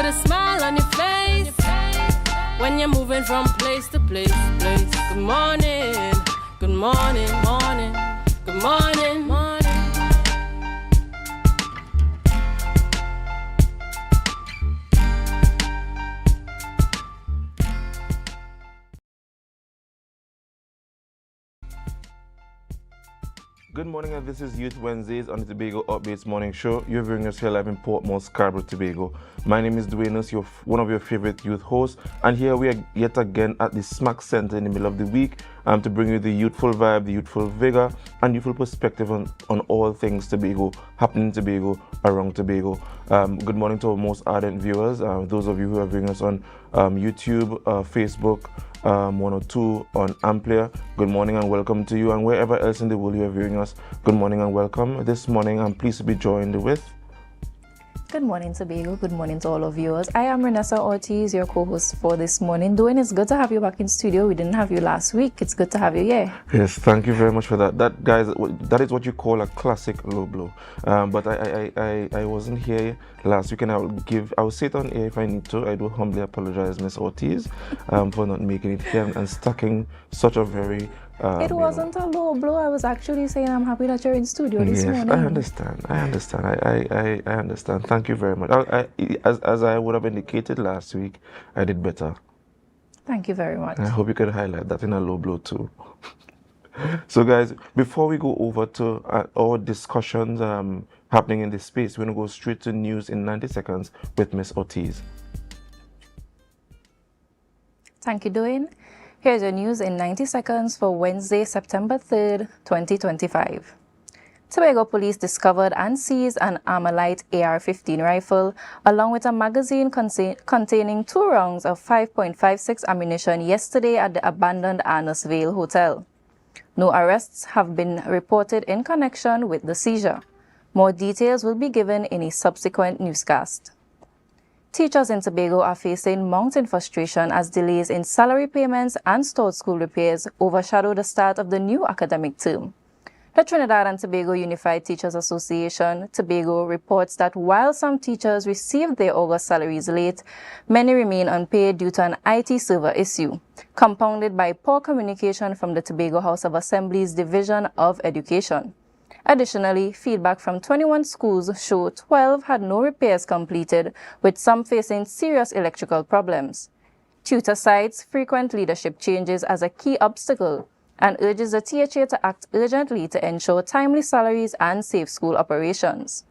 put a smile on your face when you're moving from place to place. Good morning, good morning, morning, good morning, morning. Good morning, and this is Youth Wednesdays on the Tobago Updates Morning Show. You're viewing us here live in Portmore, Scarborough, Tobago. My name is Dwayne, one of your favorite youth hosts, and here we are yet again at the smack center in the middle of the week to bring you the youthful vibe, the youthful vigor, and youthful perspective on all things Tobago, happening in Tobago, around Tobago. Good morning to our most ardent viewers, those of you who are viewing us on YouTube, Facebook, 102 on AMPLIA. Good morning and welcome to you, and wherever else in the world you are viewing us, good morning and welcome. This morning I'm pleased to be joined with... Good morning, Tobago. Good morning to all our viewers. I am Renessa Ortiz, your co-host for this morning. Dwayne, it's good to have you back in studio. We didn't have you last week. It's good to have you here. Yes, thank you very much for that. That, guys, that is what you call a classic low blow. But I wasn't here last week, and I will say it on air if I need to. I do humbly apologize, Miss Ortiz, for not making it here and stacking such a very... it wasn't a low blow. I was actually saying I'm happy that you're in studio this morning. I understand. I understand. Thank you very much. As I would have indicated last week, I did better. Thank you very much. I hope you could highlight that in a low blow too. So guys, before we go over to our discussions happening in this space, we're going to go straight to news in 90 seconds with Miss Ortiz. Thank you, Dwayne. Here's your news in 90 seconds for Wednesday, September 3rd, 2025. Tobago police discovered and seized an Armalite AR-15 rifle along with a magazine containing 2 rounds of 5.56 ammunition yesterday at the abandoned Arnasville Hotel. No arrests have been reported in connection with the seizure. More details will be given in a subsequent newscast. Teachers in Tobago are facing mounting frustration as delays in salary payments and stored school repairs overshadow the start of the new academic term. The Trinidad and Tobago Unified Teachers Association, Tobago, reports that while some teachers received their August salaries late, many remain unpaid due to an IT server issue, compounded by poor communication from the Tobago House of Assembly's Division of Education. Additionally, feedback from 21 schools show 12 had no repairs completed, with some facing serious electrical problems. Tutor cites frequent leadership changes as a key obstacle and urges the THA to act urgently to ensure timely salaries and safe school operations.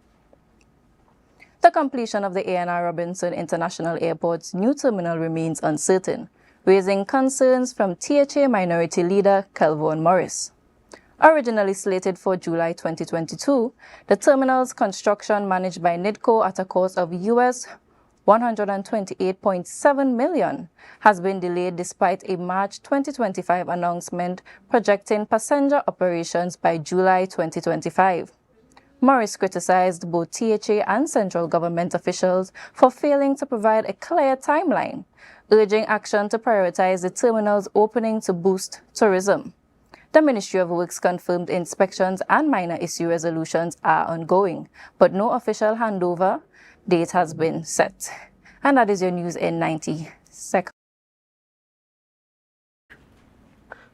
The completion of the A&R Robinson International Airport's new terminal remains uncertain, raising concerns from THA Minority Leader Kelvon Morris. Originally slated for July 2022, the terminal's construction, managed by NIDCO at a cost of US $128.7 million, has been delayed despite a March 2025 announcement projecting passenger operations by July 2025. Morris criticized both THA and central government officials for failing to provide a clear timeline, urging action to prioritize the terminal's opening to boost tourism. The Ministry of Works confirmed inspections and minor issue resolutions are ongoing, but no official handover date has been set. And that is your news in 90 seconds.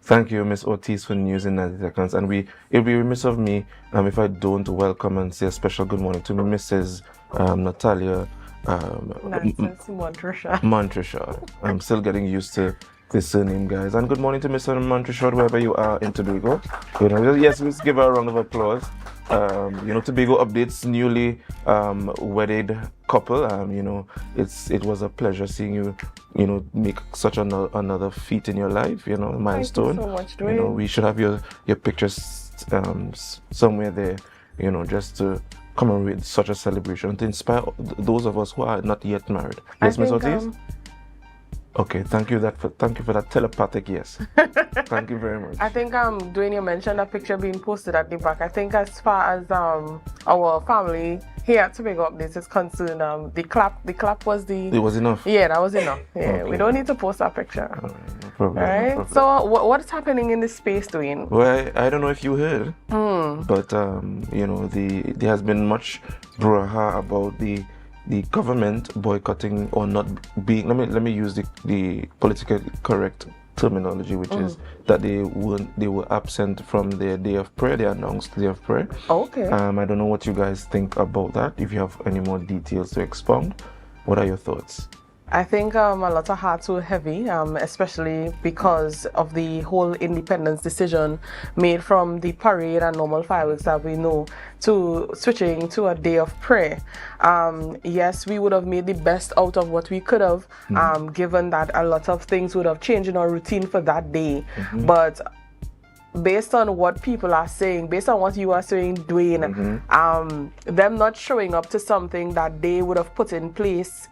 Thank you, Ms. Ortiz, for the news in 90 seconds. And it would be remiss of me if I don't welcome and say a special good morning to Mrs. Natalia Montreshaw. I'm still getting used to this surname, guys. And good morning to Mr. Montreshaw, wherever you are in Tobago. Yes, let's give her a round of applause. Tobago updates newly wedded couple. It was a pleasure seeing you, make such another feat in your life. Milestone. Thank you so much, Dwayne. We should have your pictures somewhere there. Just to commemorate such a celebration to inspire those of us who are not yet married. Yes, Ms. Ortiz. Okay, thank you for that telepathic yes. Thank you very much. I think Dwayne, you mentioned that picture being posted at the back. I think as far as our family here at Tobago Updates is concerned, the clap was It was enough. Yeah, that was enough. Yeah, okay. We don't need to post that picture. All right, no problem. All right. No problem. So what's happening in this space, Dwayne? Well, I don't know if you heard, but there has been much brouhaha about the the government boycotting or not being. Let me use the politically correct terminology, which is that they were absent from their day of prayer. They announced the day of prayer. Okay. I don't know what you guys think about that. If you have any more details to expound, what are your thoughts? I think a lot of hearts were heavy, especially because of the whole independence decision made from the parade and normal fireworks that we know to switching to a day of prayer. Yes, we would have made the best out of what we could have, given that a lot of things would have changed in our routine for that day. But based on what people are saying, based on what you are saying, Dwayne, them not showing up to something that they would have put in place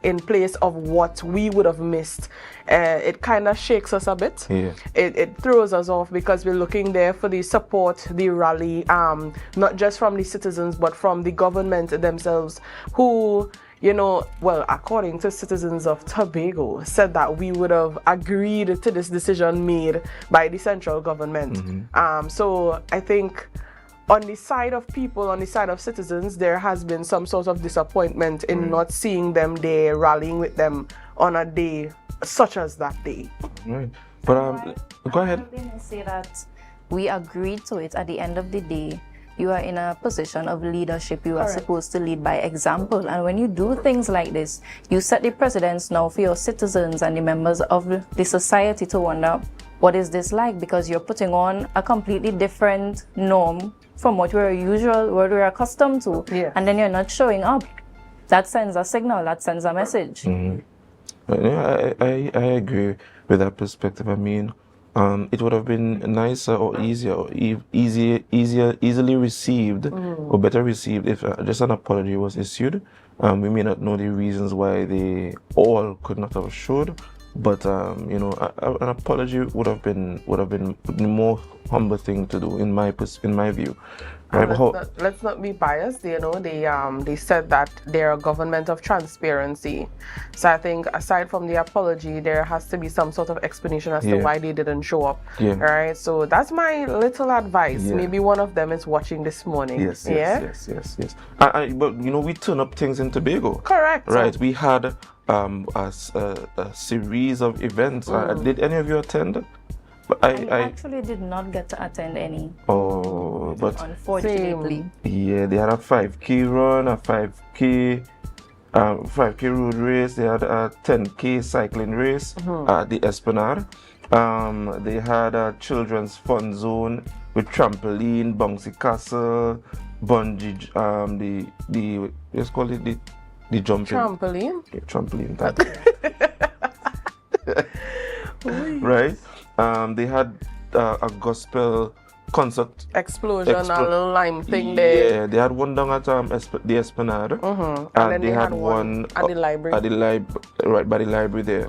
of what we would have missed, it kind of shakes us a bit. Yeah. It throws us off because we're looking there for the support, the rally, not just from the citizens, but from the government themselves, who, you know, well, according to citizens of Tobago, said that we would have agreed to this decision made by the central government. So I think on the side of people, on the side of citizens, there has been some sort of disappointment in not seeing them there, rallying with them on a day such as that day. Right. But go ahead. I'm going to say that we agreed to it. At the end of the day, you are in a position of leadership. You are supposed to lead by example. And when you do things like this, you set the precedence now for your citizens and the members of the society to wonder, what is this like? Because you're putting on a completely different norm from what we're accustomed to. Yes. And then you're not showing up. That sends a signal, that sends a message. Yeah, I agree with that perspective. I mean, it would have been nicer or easier or easily received or better received if just an apology was issued. We may not know the reasons why they all could not have showed, but you know, an apology would have been the more humble thing to do in my view. Right? Let's not be biased. You know, they said that they're a government of transparency. So I think aside from the apology, there has to be some sort of explanation as to why they didn't show up. Yeah. All right. So that's my little advice. Yeah. Maybe one of them is watching this morning. Yes. But you know, we turn up things in Tobago. Correct. Right. We had a series of events. Did any of you attend? I actually did not get to attend any. Oh, but unfortunately. Yeah, they had a 5K run, a 5K road race. They had a 10K cycling race at the Esplanade. They had a children's fun zone with trampoline, bouncy castle, bungee. Let's call it the jumping Trampoline. Yeah, trampoline. Right. They had a gospel concert Explosion, a little lime thing there. Yeah, they had one down at the Esplanade, and then they had one at the library. Right by the library there.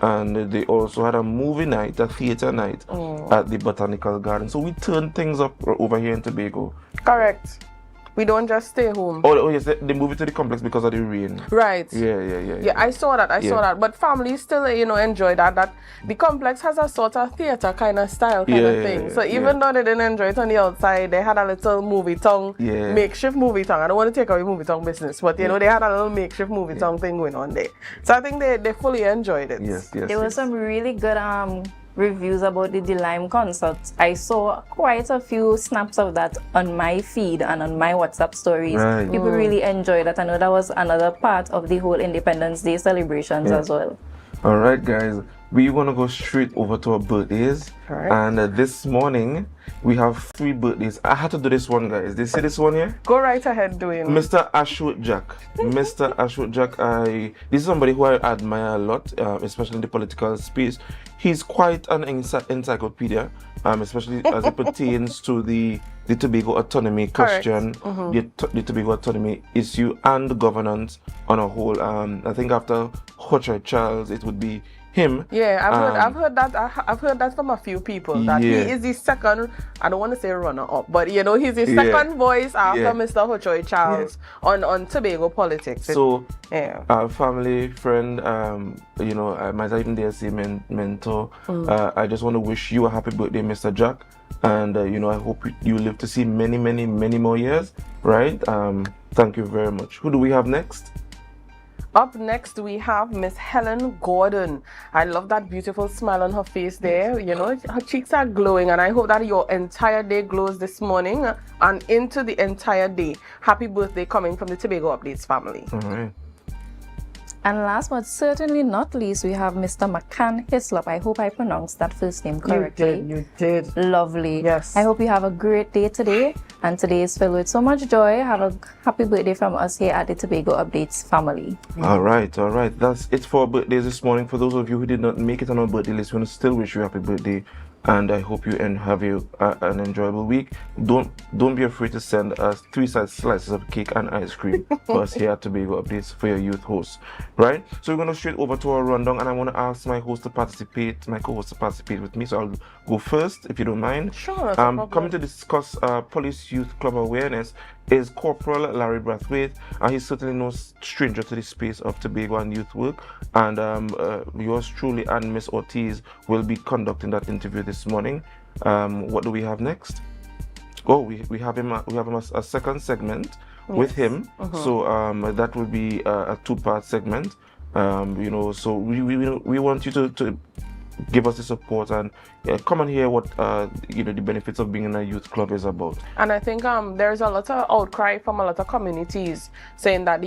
And they also had a movie night, a theater night at the Botanical Garden. So we turned things up over here in Tobago. Correct. We don't just stay home. Oh yes, they moved to the complex because of the rain. Right. Yeah. I saw that. I saw that. But families still, you know, enjoy that. That the complex has a sort of theater kind of style kind of thing. So even though they didn't enjoy it on the outside, they had a little movie tongue, makeshift movie tongue. I don't want to take away movie tongue business, but you know, they had a little makeshift movie tongue thing going on there. So I think they fully enjoyed it. Yes. There were some really good reviews about the Lime concert. I saw quite a few snaps of that on my feed and on my WhatsApp stories. Right. People really enjoyed that. I know that was another part of the whole Independence Day celebrations as well. All right, guys, we want to go straight over to our birthdays. All right. And this morning we have 3 birthdays. I had to do this one, guys. Did you see this one here? Go right ahead, doing. Mr. Ashwood Jack. Mr. Ashwood Jack, this is somebody who I admire a lot, especially in the political space. He's quite an encyclopedia, especially as it pertains to the Tobago autonomy question, the Tobago autonomy issue, and governance on a whole. I think after Hochoi Charles, it would be him. Yeah, I've heard that from a few people, that he is the second, I don't want to say runner-up, but you know, he's the second voice after Mr. Hochoi Charles on Tobago politics. So, our family, friend, you know, I might even dare say mentor. I just want to wish you a happy birthday, Mr. Jack. And, you know, I hope you live to see many, many, many more years, right? Thank you very much. Who do we have next? Up next, we have Miss Helen Gordon. I love that beautiful smile on her face there. You know, her cheeks are glowing, and I hope that your entire day glows this morning and into the entire day. Happy birthday coming from the Tobago Updates family. All right. And last but certainly not least, we have Mr. McCann Hislop. I hope I pronounced that first name correctly. You did. Lovely. Yes. I hope you have a great day today. And today is filled with so much joy. Have a happy birthday from us here at the Tobago Updates family. All right. That's it for our birthdays this morning. For those of you who did not make it on our birthday list, we want to still wish you a happy birthday. And I hope you have an enjoyable week. Don't be afraid to send us 3 slices of cake and ice cream for us here at Tobago Updates for your youth hosts. Right? So we're going to straight over to our rundown, and I want to ask my co-host to participate with me. So I'll go first, if you don't mind. Sure. Coming to discuss Police Youth Club awareness is Corporal Larry Brathwaite, and he's certainly no stranger to the space of Tobago and youth work. And yours truly and Miss Ortiz will be conducting that interview this morning. What do we have next? Oh, we have him. We have a second segment with him. So that will be a 2-part segment. So we want you to give us the support and come and hear what the benefits of being in a youth club is about. And I think there's a lot of outcry from a lot of communities saying that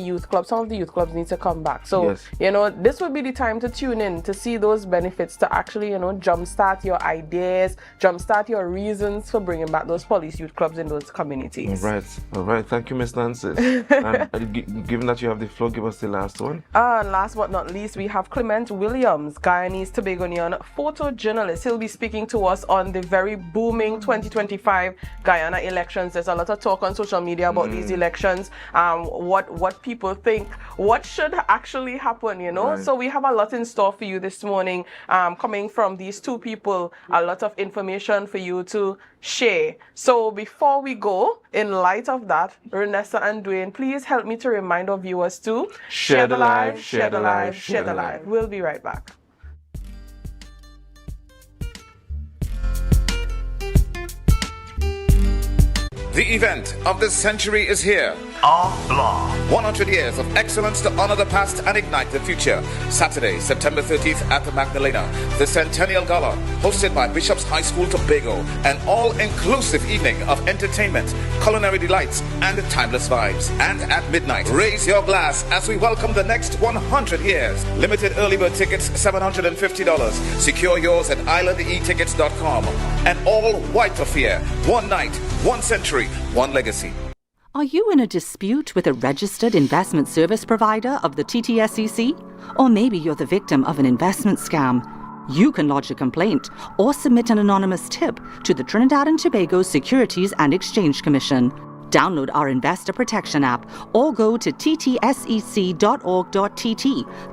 some of the youth clubs need to come back. So yes. This would be the time to tune in to see those benefits, to actually jumpstart your ideas, jumpstart your reasons for bringing back those police youth clubs in those communities. All right. Thank you, Miss Nancy. And given that you have the floor, give us the last one. And last but not least, we have Clement Williams, Guyanese Tobagonian photojournalist. He'll be speaking to us on the very booming 2025 Guyana elections. There's a lot of talk on social media about these elections, what people think, what should actually happen, Right. So we have a lot in store for you this morning, coming from these two people, a lot of information for you to share. So before we go, in light of that, Renessa and Dwayne, please help me to remind our viewers to share the live, share the live, share the live. We'll be right back. The event of this century is here. AMPLIA. 100 years of excellence to honor the past and ignite the future. Saturday, September 30th at the Magdalena. The Centennial Gala, hosted by Bishop's High School Tobago. An all-inclusive evening of entertainment, culinary delights, and timeless vibes. And at midnight, raise your glass as we welcome the next 100 years. Limited early bird tickets, $750. Secure yours at islandetickets.com. An all-white affair. One night, one century, one legacy. Are you in a dispute with a registered investment service provider of the TTSEC? Or maybe you're the victim of an investment scam? You can lodge a complaint or submit an anonymous tip to the Trinidad and Tobago Securities and Exchange Commission. Download our Investor Protection app or go to ttsec.org.tt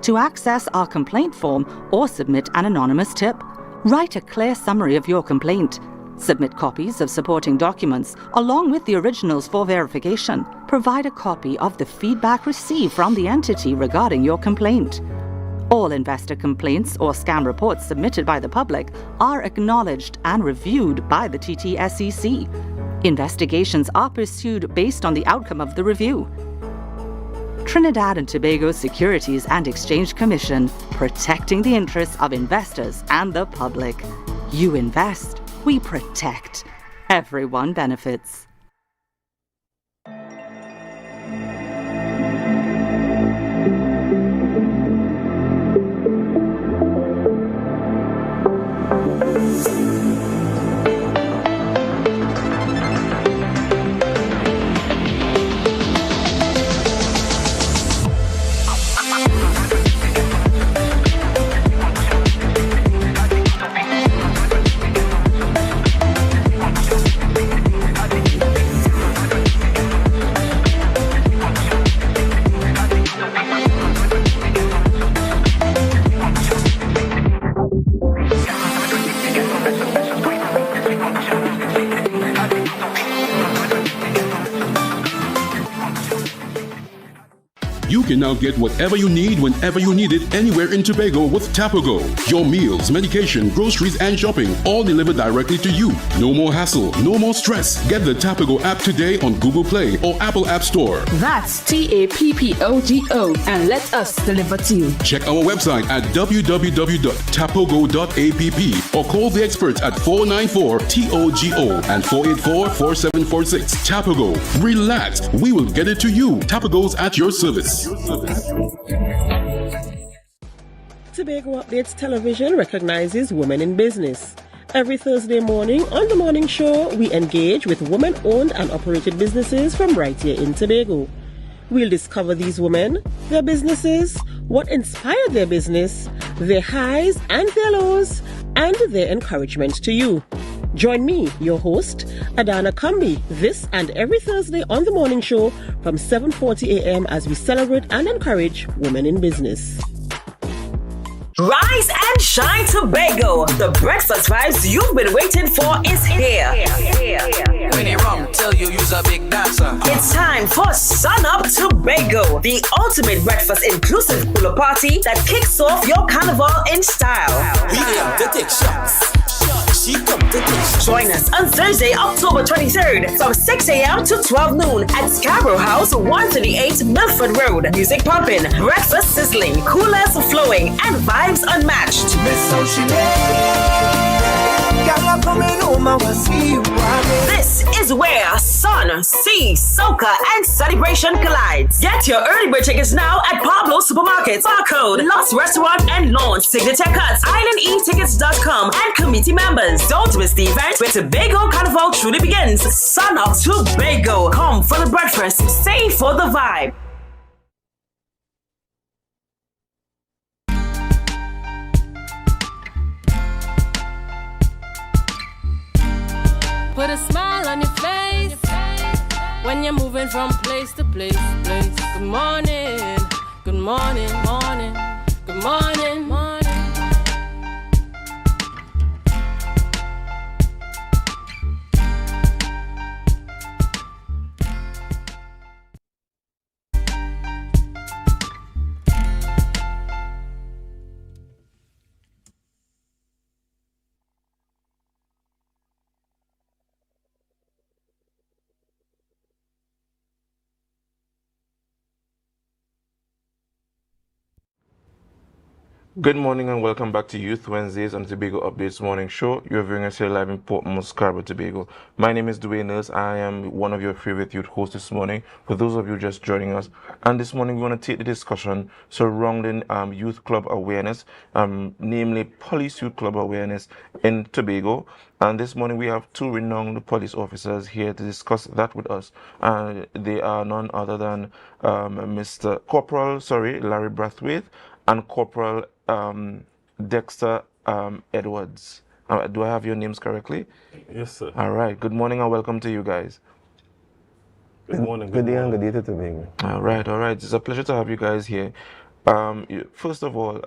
to access our complaint form or submit an anonymous tip. Write a clear summary of your complaint. Submit copies of supporting documents along with the originals for verification. Provide a copy of the feedback received from the entity regarding your complaint. All investor complaints or scam reports submitted by the public are acknowledged and reviewed by the TTSEC. Investigations are pursued based on the outcome of the review. Trinidad and Tobago Securities and Exchange Commission, protecting the interests of investors and the public. You invest. We protect. Everyone benefits. You can now get whatever you need whenever you need it anywhere in Tobago with Tobago. Your meals, medication, groceries, and shopping all delivered directly to you. No more hassle, no more stress. Get the Tobago app today on Google Play or Apple App Store. That's TAPPOGO, and let us deliver to you. Check our website at www.tapogo.app or call the experts at 494-TOGO and 484-4746. Tobago. Relax. We will get it to you. Tobago's at your service. Tobago Updates Television recognizes women in business. Every Thursday morning on The Morning Show, we engage with women-owned and operated businesses from right here in Tobago. We'll discover these women, their businesses, what inspired their business, their highs and their lows, and their encouragement to you. Join me, your host, Adana Kambi, this and every Thursday on The Morning Show from 7:40 a.m. as we celebrate and encourage women in business. Rise and shine, Tobago. The breakfast vibes you've been waiting for is here. When they rum, tell you you's a big dancer. It's time for Sun Up Tobago, the ultimate breakfast inclusive cooler party that kicks off your carnival in style. We aim to take shots. She come to take shots. Join us on Thursday, October 23rd from 6 a.m. to 12 noon at Scarborough House, 138 Milford Road. Music pumping, breakfast sizzling, coolers flowing, and vibes unmatched. This is where sun, sea, soca, and celebration collides. Get your early bird tickets now at Pablo Supermarkets, Barcode, Lost Restaurant and Launch, Signature Cuts, IslandEtickets.com, and committee members. Don't miss the event where Tobago Carnival truly begins. Sun Up Tobago. Come for the breakfast, stay for the vibe. Put a smile on your face when you're moving from place to place. Good morning, good morning, morning, good morning, morning. Good morning and welcome back to Youth Wednesdays on Tobago Updates Morning Show. You're viewing us here live in Portmore, Scarborough, Tobago. My name is Dwayne. I am one of your favorite youth hosts this morning. For those of you just joining us, and this morning we want to take the discussion surrounding youth club awareness, namely police youth club awareness in Tobago. And this morning we have two renowned police officers here to discuss that with us. They are none other than Larry Brathwaite and Corporal Dexter Edwards. Do I have your names correctly? Yes, sir. All right. Good morning and welcome to you guys. Good morning. Good day and good day to Tobago. All right. It's a pleasure to have you guys here. First of all,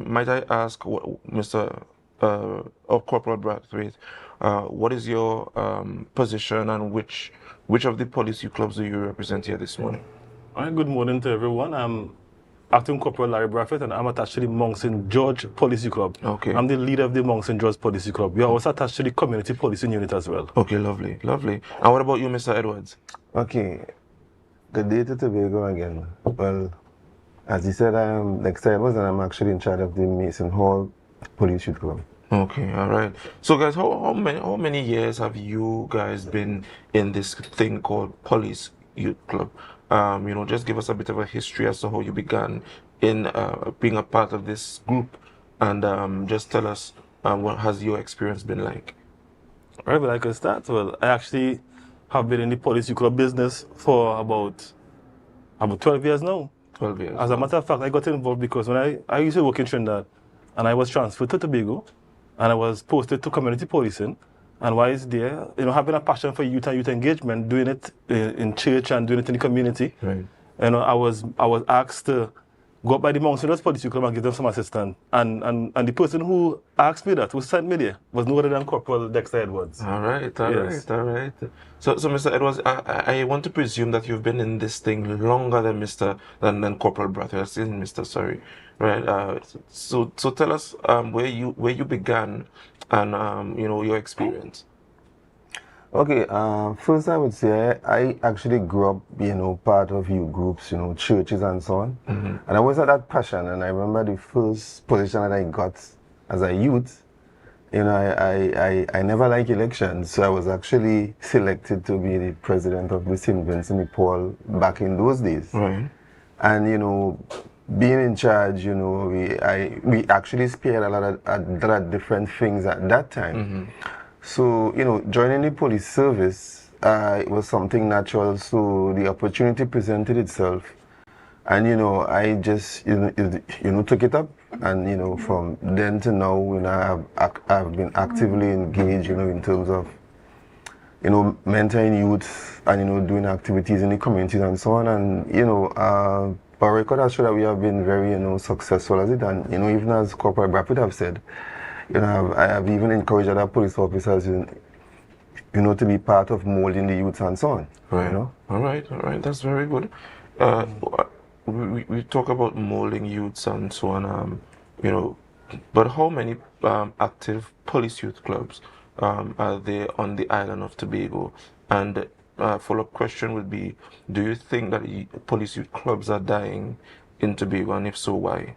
might I ask, Mr. Corporal Brathwaite, what is your position and which of the police youth clubs do you represent here this morning? All right. Good morning to everyone. I'm Acting Corporal Larry Brathwaite, and I'm attached to the Monks St. George Policy Club. Okay. I'm the leader of the Monks St. George Policy Club. We are also attached to the Community Policing Unit as well. Okay, lovely. And what about you, Mr. Edwards? Okay. Good day to Tobago again. Well, as you said, I am Dexter Edwards, and I'm actually in charge of the Mason Hall Police Youth Club. Okay, all right. So, guys, how many years have you guys been in this thing called Police Youth Club? Just give us a bit of a history as to how you began in being a part of this group, and just tell us what has your experience been like. All right, well, I can start. Well, I actually have been in the police youth club business for about 12 years now. 12 years. As a matter of fact, I got involved because when I used to work in Trinidad, and I was transferred to Tobago, and I was posted to community policing. And while it's there, having a passion for youth and youth engagement, doing it in church and doing it in the community. Right. I was asked to go up by the Mount Sinus Police Club and give them some assistance. And the person who asked me that, who sent me there, was no other than Corporal Dexter Edwards. All right. So Mr. Edwards, I want to presume that you've been in this thing longer than than Corporal Brathwaite, Mr. Sorry, right? So tell us where you began and your experience. Okay, first I would say I actually grew up, part of youth groups, churches and so on. And I always had that passion, and I remember the first position that I got as a youth, I never liked elections, so I was actually selected to be the president of the St. Vincent de Paul back in those days. Right. And, being in charge, we actually spared a lot of different things at that time. So, joining the police service, it was something natural, so the opportunity presented itself. And, I just, took it up. And, from then to now, I've been actively engaged, in terms of, mentoring youth and, doing activities in the communities and so on. And, our record has shown that we have been very, successful at it. And, even as Corporal Brathwaite have said, I have even encouraged other police officers, to be part of molding the youth and so on. Right. All right. That's very good. We talk about molding youths and so on, but how many active police youth clubs are there on the island of Tobago? And follow-up question would be, do you think that police youth clubs are dying in Tobago, and if so, why?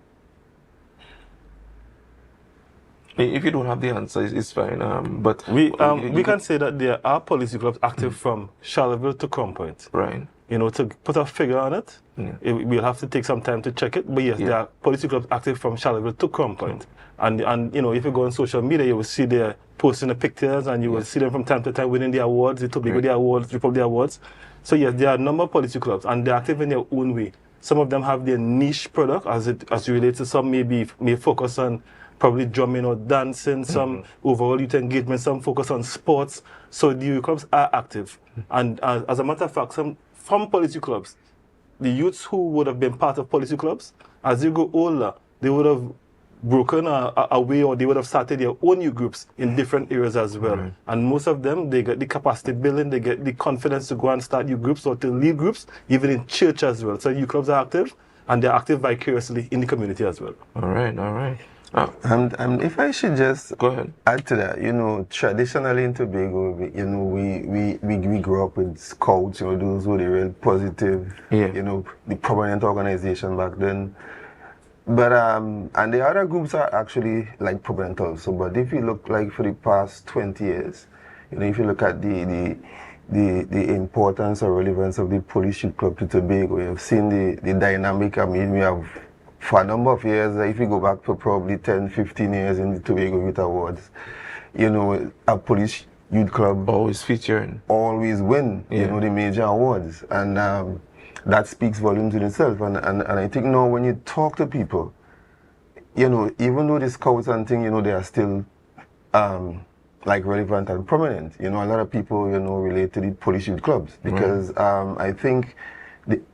If you don't have the answer, it's fine. But we can say that there are police clubs active from Charlottesville to Crown Point. Right. To put a figure on it, we'll have to take some time to check it. But yes, there are police clubs active from Charlottesville to Crown Point. And if you go on social media, you will see they're posting the pictures, and you will see them from time to time winning the awards, the Tobago the awards, Republic awards. So yes, there are a number of police clubs, and they're active in their own way. Some of them have their niche product as it relates to some may focus on probably drumming or dancing, some overall youth engagement, some focus on sports. So the youth clubs are active. And as a matter of fact, from police clubs, the youths who would have been part of police clubs, as they go older, they would have broken away, or they would have started their own youth groups in different areas as well. And most of them, they get the capacity building, they get the confidence to go and start youth groups or to lead groups, even in church as well. So youth clubs are active, and they're active vicariously in the community as well. All right. And if I should just go ahead, add to that, traditionally in Tobago, we grew up with scouts, those were the real positive, the prominent organization back then. But and the other groups are actually like prominent also. But if you look like for the past 20 years, if you look at the importance or relevance of the police youth club to Tobago, you've seen the dynamic. I mean, we have, for a number of years, if you go back to probably 10, 15 years in the Tobago Youth Awards, a police youth club always featuring, always win, the major awards. And that speaks volumes in itself. And I think now when you talk to people, even though the scouts and thing, they are still like relevant and prominent. A lot of people, relate to the police youth clubs because I think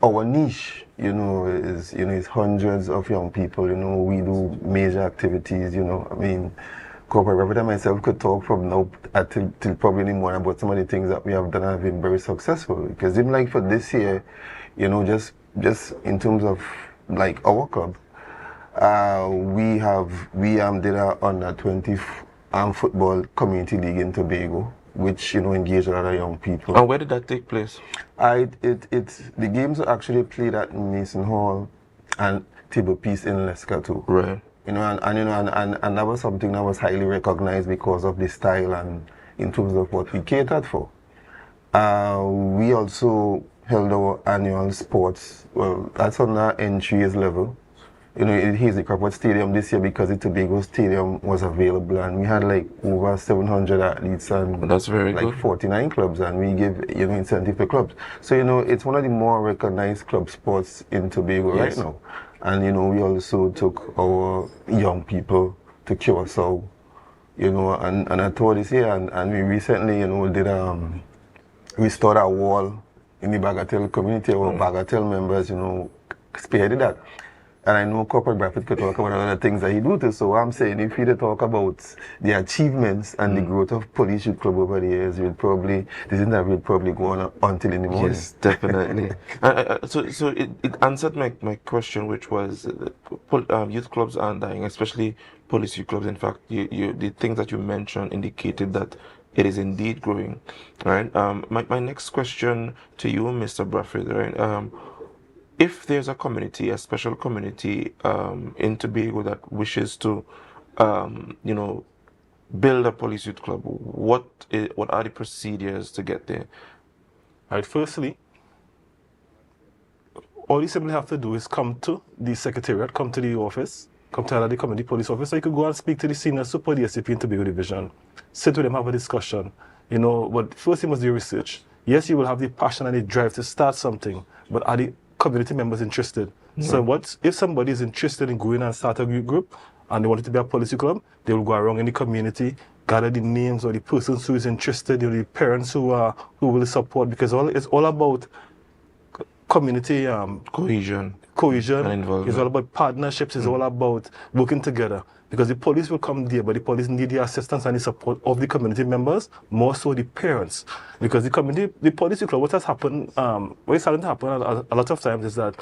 our niche, is hundreds of young people. We do major activities. I mean, Corporal Brathwaite and myself could talk from now till probably in the morning about some of the things that we have done have been very successful. Because even like for this year, just in terms of like our club, we did our under 20 football community league in Tobago, which engaged a lot of young people. And where did that take place? The games were actually played at Mason Hall and Table Peace in Leicester too. Right. And that was something that was highly recognized because of the style and in terms of what we catered for. We also held our annual sports. Well, that's on our entries level. It is the Crawford Stadium this year because the Tobago Stadium was available, and we had like over 700 athletes and that's very like good. 49 clubs, and we give incentive for clubs. So it's one of the more recognized club sports in Tobago right now. And we also took our young people to Curacao, and I told this year, and we recently did restored our wall in the Bagatelle community. Our Bagatelle members spearheaded that. And I know Corporate Braffett could talk about other things that he do too. So I'm saying if you talk about the achievements and the growth of Police Youth Club over the years, this interview will probably go on until in the morning. Yes, definitely. So it answered my question, which was youth clubs aren't dying, especially police youth clubs. In fact, the things that you mentioned indicated that it is indeed growing. Right. My next question to you, Mr. Braffett, right? If there's a community, a special community in Tobago that wishes to, build a police youth club, what are the procedures to get there? All right, firstly, all you simply have to do is come to the secretariat, come to the office, come to the community police office, so you could go and speak to the senior super DSCP in Tobago Division, sit with them, have a discussion. But first you must do research. Yes, you will have the passion and the drive to start something, but are the community members interested? So if somebody is interested in going and start a youth group and they want it to be a policy club, they will go around in the community, gather the names of the persons who is interested, the parents who will support, because it's all about community cohesion and involvement. It's all about partnerships. It's all about working together, because the police will come there, but the police need the assistance and the support of the community members, more so the parents, because the police club, what has happened, what is starting to happen a lot of times is that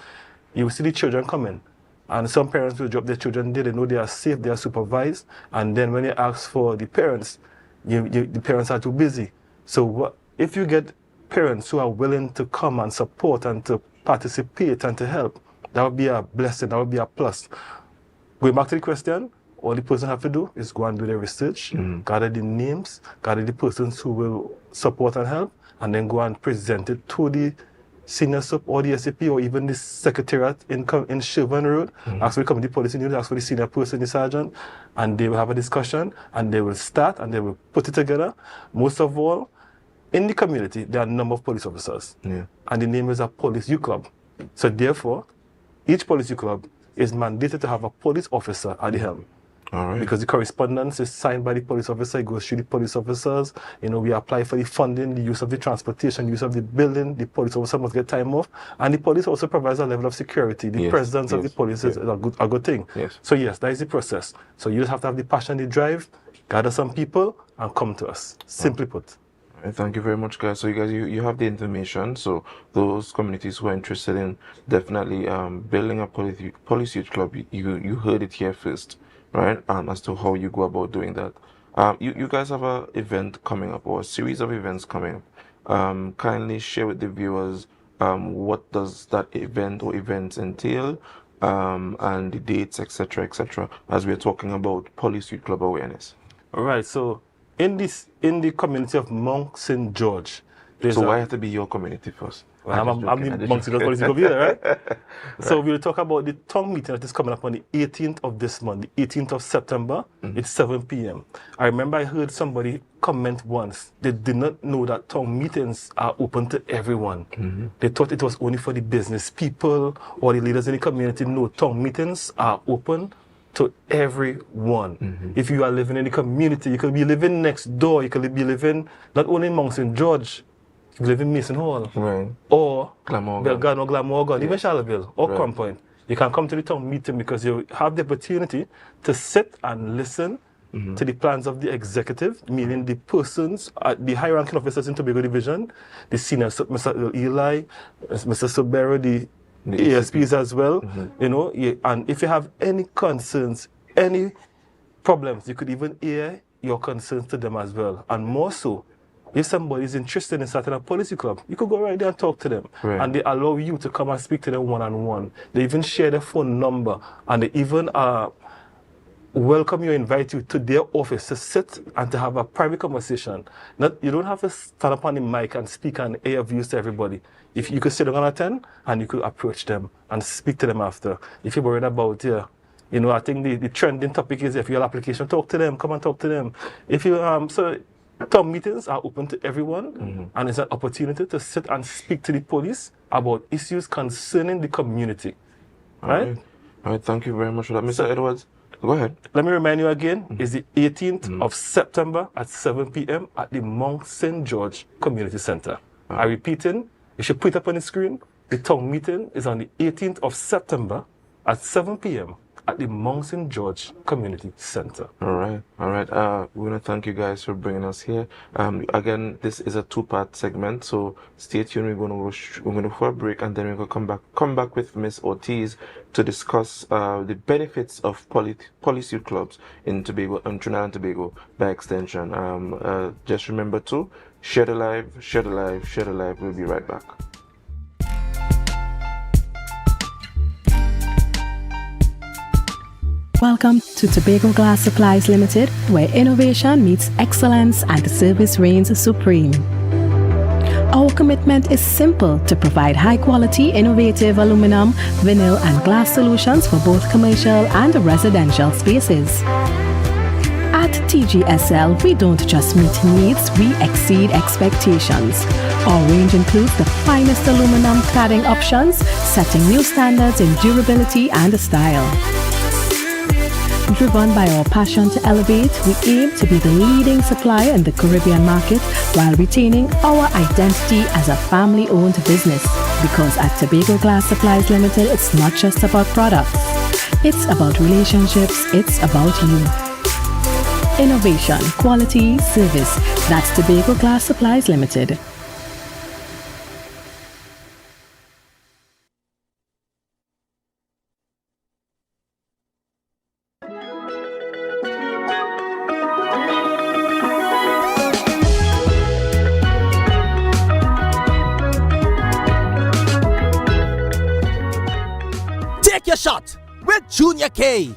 you see the children coming, and some parents will drop their children there. They know they are safe, they are supervised, and then when they ask for the parents, the parents are too busy. So if you get parents who are willing to come and support and to participate and to help, that would be a blessing, that would be a plus. Going back to the question, all the person have to do is go and do their research, gather the names, gather the persons who will support and help, and then go and present it to the senior sub or the SAP or even the secretariat in Sherburne Road. Ask for the community policy unit, ask for the senior person, the sergeant, and they will have a discussion, and they will start and they will put it together. Most of all, in the community, there are a number of police officers, and the name is a police youth club. So therefore, each police youth club is mandated to have a police officer at the helm. All right. Because the correspondence is signed by the police officer, it goes through the police officers. We apply for the funding, the use of the transportation, use of the building. The police officer must get time off, and the police also provides a level of security. The presence of the police is a good thing. So yes, that is the process. So you just have to have the passion, the drive, gather some people, and come to us. Simply put. Thank you very much, guys. So you guys, you have the information. So those communities who are interested in definitely building a police youth club, you heard it here first, right? As to how you go about doing that. You guys have an event coming up, or a series of events coming up. Kindly share with the viewers what does that event or events entail, and the dates, etc., as we're talking about police youth club awareness. All right. So in the community of Mount St. George. So why have to be your community first? Well, I'm the Mount St. George Police Club here, right? So we'll talk about the tongue meeting that is coming up on the 18th of this month, the 18th of September. It's 7 p.m. I remember I heard somebody comment once. They did not know that tongue meetings are open to everyone. They thought it was only for the business people or the leaders in the community. No, tongue meetings are open to everyone. If you are living in the community, you could be living next door, you could be living not only in Mount St. George, you could live in Mason Hall, or Belgrano, Glamorgan, even Charleville, or Crown Point. You can come to the town meeting because you have the opportunity to sit and listen to the plans of the executive, meaning the persons, the high-ranking officers in Tobago Division, the senior, Mr. Eli, Mr. Sobero, the ASPs as well, and if you have any concerns, any problems, you could even air your concerns to them as well. And more so, if somebody is interested in starting a policy club, you could go right there and talk to them. And they allow you to come and speak to them one-on-one. They even share their phone number, and they even welcome you, invite you to their office to sit and to have a private conversation. You don't have to stand up on the mic and speak and air views to everybody. If you could sit down at 10 and you could approach them and speak to them after. If you're worried about, I think the trending topic is if you have an application, talk to them, come and talk to them. If you, so town meetings are open to everyone, and it's an opportunity to sit and speak to the police about issues concerning the community. Right? All right, thank you very much for that. Mr. Edwards, go ahead. Let me remind you again, it's the 18th of September at 7 p.m. at the Mount St. George Community Center. I'm repeating, you should put it up on the screen. The town meeting is on the 18th of September at 7 p.m. at the Mount St. George Community Center. All right. We want to thank you guys for bringing us here. Again, this is a two-part segment, so stay tuned. We're going to go for a break, and then we're going to come back with Miss Ortiz to discuss the benefits of police youth clubs in Tobago and Trinidad and Tobago by extension. Just remember to share the live. We'll be right back. Welcome to Tobago Glass Supplies Limited, where innovation meets excellence and the service reigns supreme. Our commitment is simple: to provide high-quality, innovative aluminum, vinyl, and glass solutions for both commercial and residential spaces. At TGSL, we don't just meet needs, we exceed expectations. Our range includes the finest aluminum cladding options, setting new standards in durability and style. Driven by our passion to elevate, we aim to be the leading supplier in the Caribbean market while retaining our identity as a family-owned business. Because at Tobago Glass Supplies Limited, it's not just about products. It's about relationships, it's about you. Innovation, quality, service. That's Tobago Glass Supplies Limited. Take your shot with Junior K.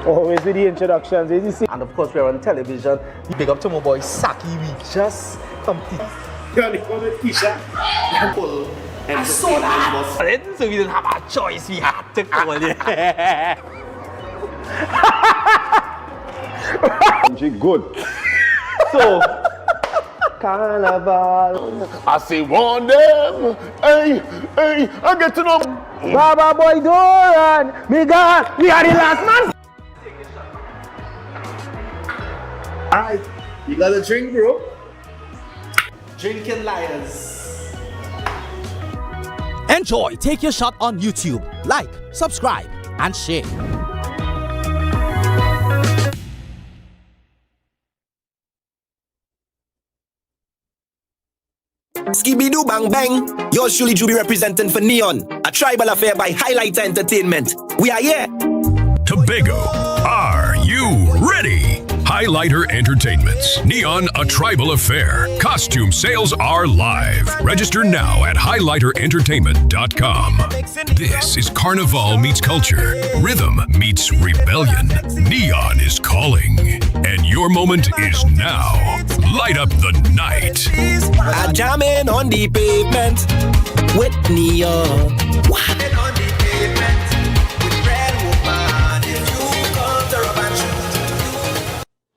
Always with the introductions, as you see. And of course, we're on television. Big up to my boy Saki. We just complete. I saw that. So we didn't have a choice. We had to call it. Good. So, Carnival. I say, warn them. Hey, I get to know. Baba boy, Doran. Me God, we are the last man. Alright, you got a drink, bro? Drinking liars. Enjoy Take Your Shot on YouTube. Like, subscribe, and share. Skibidi bang bang, yours truly Juby representing for Neon, a tribal affair by Highlighter Entertainment. We are here. Tobago, are you ready? Highlighter Entertainments, Neon, a tribal affair. Costume sales are live. Register now at highlightentertainment.com. This is Carnival meets culture. Rhythm meets rebellion. Neon is calling. And your moment is now. Light up the night. I jamming on the pavement with Neon.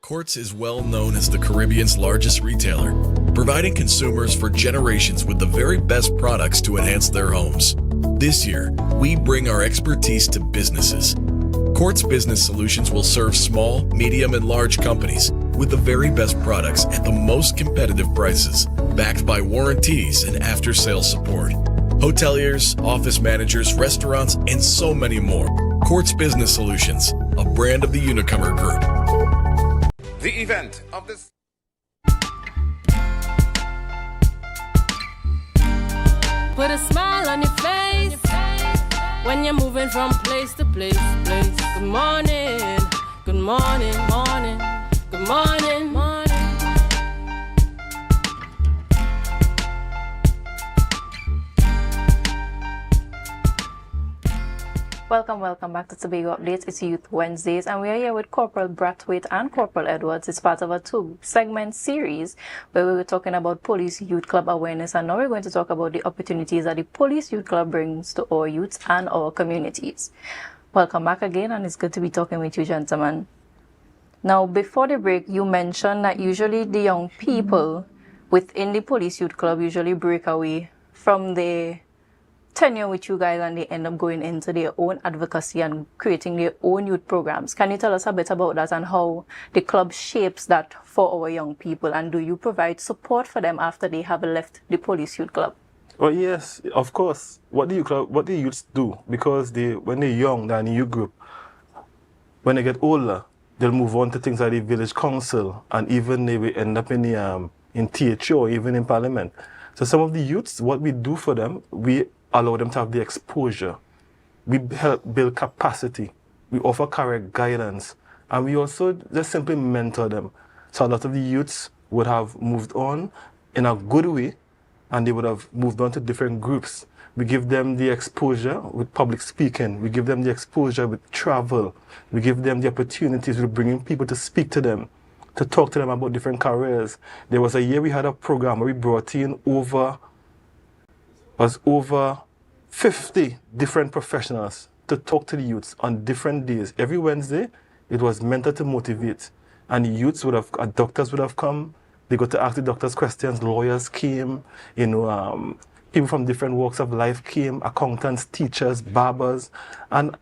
Courts is well known as the Caribbean's largest retailer, providing consumers for generations with the very best products to enhance their homes. This year, we bring our expertise to businesses. Courts Business Solutions will serve small, medium, and large companies with the very best products at the most competitive prices, backed by warranties and after-sales support. Hoteliers, office managers, restaurants, and so many more. Courts Business Solutions, a brand of the Unicomer Group. The event of this. Put a smile on your face when you're moving from place to place. Good morning, good morning, morning, good morning, morning. Welcome back to Tobago Updates. It's Youth Wednesdays, and we are here with Corporal Brathwaite and Corporal Edwards. It's part of a two-segment series where we were talking about Police Youth Club awareness, and now we're going to talk about the opportunities that the Police Youth Club brings to our youths and our communities. Welcome back again, and it's good to be talking with you, gentlemen. Now, before the break, you mentioned that usually the young people within the Police Youth Club usually break away from the tenure with you guys and they end up going into their own advocacy and creating their own youth programs. Can you tell us a bit about that and how the club shapes that for our young people, and do you provide support for them after they have left the Police Youth Club? Well, yes, of course. What the youths do, because when they're young, they're in a youth group. When they get older, they'll move on to things like the village council, and even they will end up in THO, or even in parliament. So some of the youths, what we do for them, we allow them to have the exposure. We help build capacity. We offer correct guidance, and we also just simply mentor them. So a lot of the youths would have moved on in a good way, and they would have moved on to different groups. We give them the exposure with public speaking. We give them the exposure with travel. We give them the opportunities with bringing people to speak to them, to talk to them about different careers. There was a year we had a program where we brought in over 50 different professionals to talk to the youths on different days. Every Wednesday, it was mentor to motivate. And the youths doctors would have come. They got to ask the doctors questions. Lawyers came, people from different walks of life came, accountants, teachers, barbers. And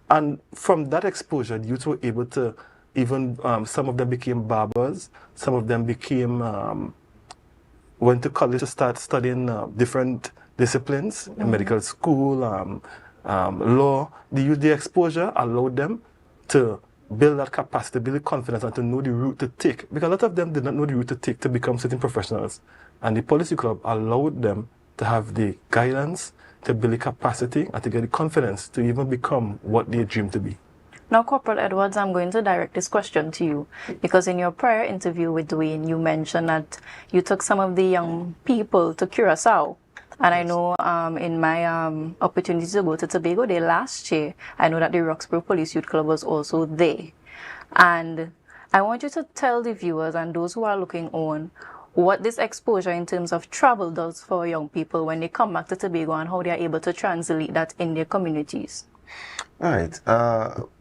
from that exposure, the youths were able to even, some of them became barbers. Some of them went to college to start studying different disciplines, medical school, law. The exposure allowed them to build that capacity, build confidence, and to know the route to take. Because a lot of them did not know the route to take to become certain professionals. And the Policy Club allowed them to have the guidance, to build the capacity, and to get the confidence to even become what they dream to be. Now, Corporal Edwards, I'm going to direct this question to you, because in your prior interview with Dwayne, you mentioned that you took some of the young people to Curaçao. And I know in my opportunity to go to Tobago Day last year, I know that the Roxborough Police Youth Club was also there. And I want you to tell the viewers and those who are looking on what this exposure in terms of travel does for young people when they come back to Tobago and how they are able to translate that in their communities. All right.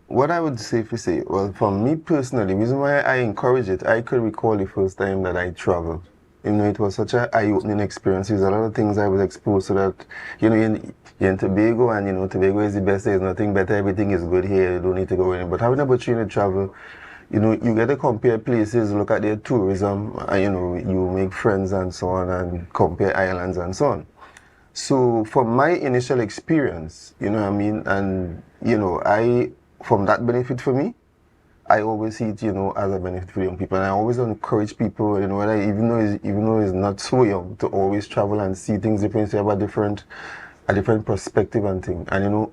What I would say well, for me personally, the reason why I encourage it, I could recall the first time that I traveled. It was such an eye-opening experience. There's a lot of things I was exposed to that, you're in Tobago, and Tobago is the best, there's nothing better, everything is good here, you don't need to go anywhere. But having an opportunity to travel, you get to compare places, look at their tourism, and you make friends and so on, and compare islands and so on. So from my initial experience, and from that benefit for me, I always see it, as a benefit for young people. And I always encourage people, whether even though it's not so young, to always travel and see things different, to have a different perspective and thing. And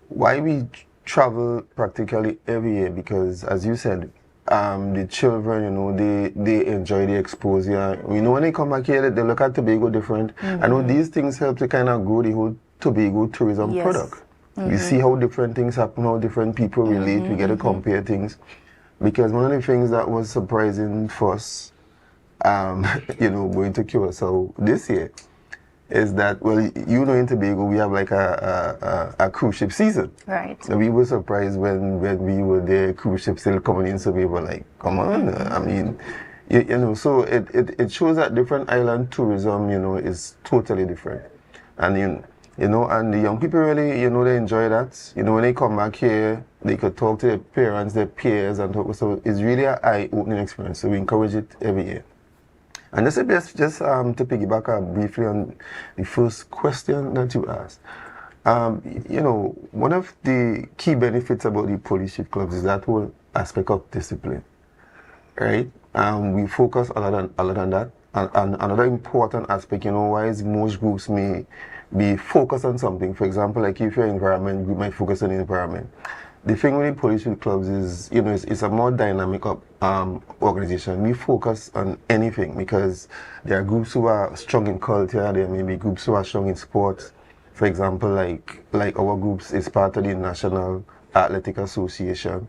why we travel practically every year, because as you said, the children, they enjoy the exposure. When they come back here, they look at Tobago different. I know these things help to kind of grow the whole Tobago tourism product. You see how different things happen, how different people relate. We get to compare things. Because one of the things that was surprising for us, going to Curaçao this year, is that, well, in Tobago, we have like a cruise ship season. Right. So we were surprised when we were there, cruise ships still coming in, so we were like, come on. So it shows that different island tourism, is totally different. And and the young people really, they enjoy that. When they come back here, they could talk to their parents, their peers, and talk. So it's really an eye-opening experience. So we encourage it every year. And just to piggyback briefly on the first question that you asked, one of the key benefits about the police youth clubs is that whole aspect of discipline, right? We focus a lot on that. And another important aspect, why is most groups may be focused on something. For example, like if you're environment, we might focus on the environment. The thing with the police youth clubs is, it's a more dynamic organization. We focus on anything because there are groups who are strong in culture, there may be groups who are strong in sports. For example, like our groups is part of the National Athletic Association.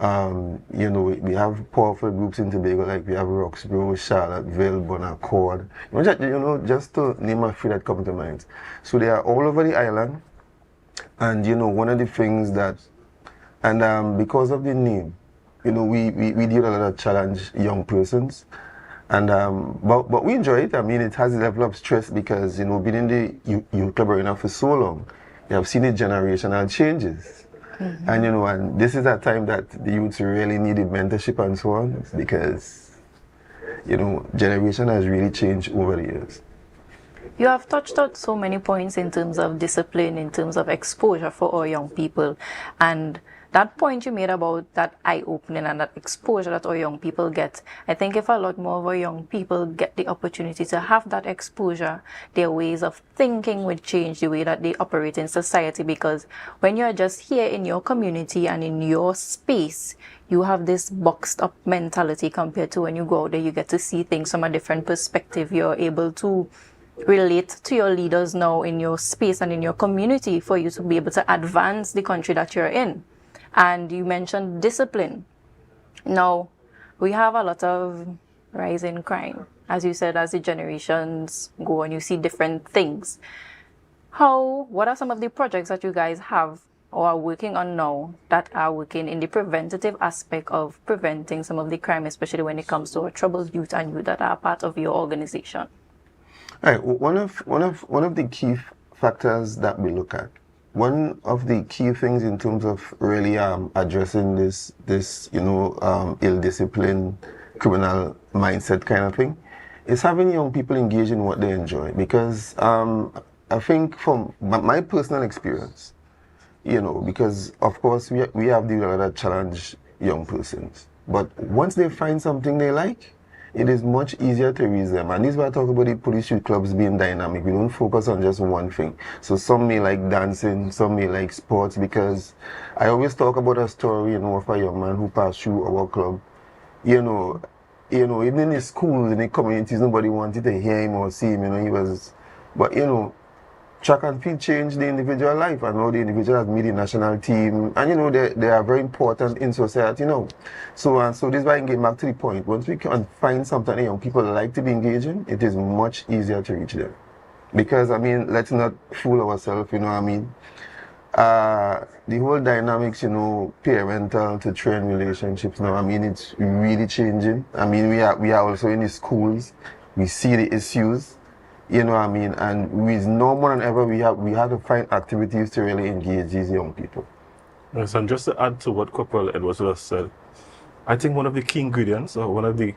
We have powerful groups in Tobago, like we have Roxborough, Charlottesville, Bonaccord, just to name a few that come to mind. So they are all over the island, and one of the things that, and because of the name, we deal a lot of challenge young persons, and but we enjoy it. It has a level of stress because being in the youth club arena for so long, you have seen the generational changes. And this is a time that the youths really needed mentorship and so on, because generation has really changed over the years. You have touched on so many points in terms of discipline, in terms of exposure for our young people. And that point you made about that eye-opening and that exposure that our young people get, I think if a lot more of our young people get the opportunity to have that exposure, their ways of thinking would change, the way that they operate in society. Because when you're just here in your community and in your space, you have this boxed up mentality compared to when you go out there, you get to see things from a different perspective. You're able to relate to your leaders now in your space and in your community for you to be able to advance the country that you're in. And you mentioned discipline. Now, we have a lot of rise in crime. As you said, as the generations go and you see different things. What are some of the projects that you guys have or are working on now that are working in the preventative aspect of preventing some of the crime, especially when it comes to our troubled youth and youth that are part of your organization? All right. One of the key factors that we look at, one of the key things in terms of really addressing this ill-disciplined criminal mindset kind of thing, is having young people engage in what they enjoy. Because I think from my personal experience, because of course we have the other challenge young persons, but once they find something they like, it is much easier to reach them. And this is why I talk about the police youth clubs being dynamic. We don't focus on just one thing. So some may like dancing, some may like sports, because I always talk about a story, of a young man who passed through our club. Even in his schools, in the communities, nobody wanted to hear him or see him, but track and field changed the individual life, and now the individual has made the national team, and they are very important in society now. So this is why I get back to the point. Once we can find something that young people like to be engaged in, it is much easier to reach them. Because let's not fool ourselves, the whole dynamics, parental to train relationships now, it's really changing. We are also in the schools, we see the issues. And with no more than ever, we have to find activities to really engage these young people. Yes, and just to add to what Corporal Edwards just said, I think one of the key ingredients, or one of the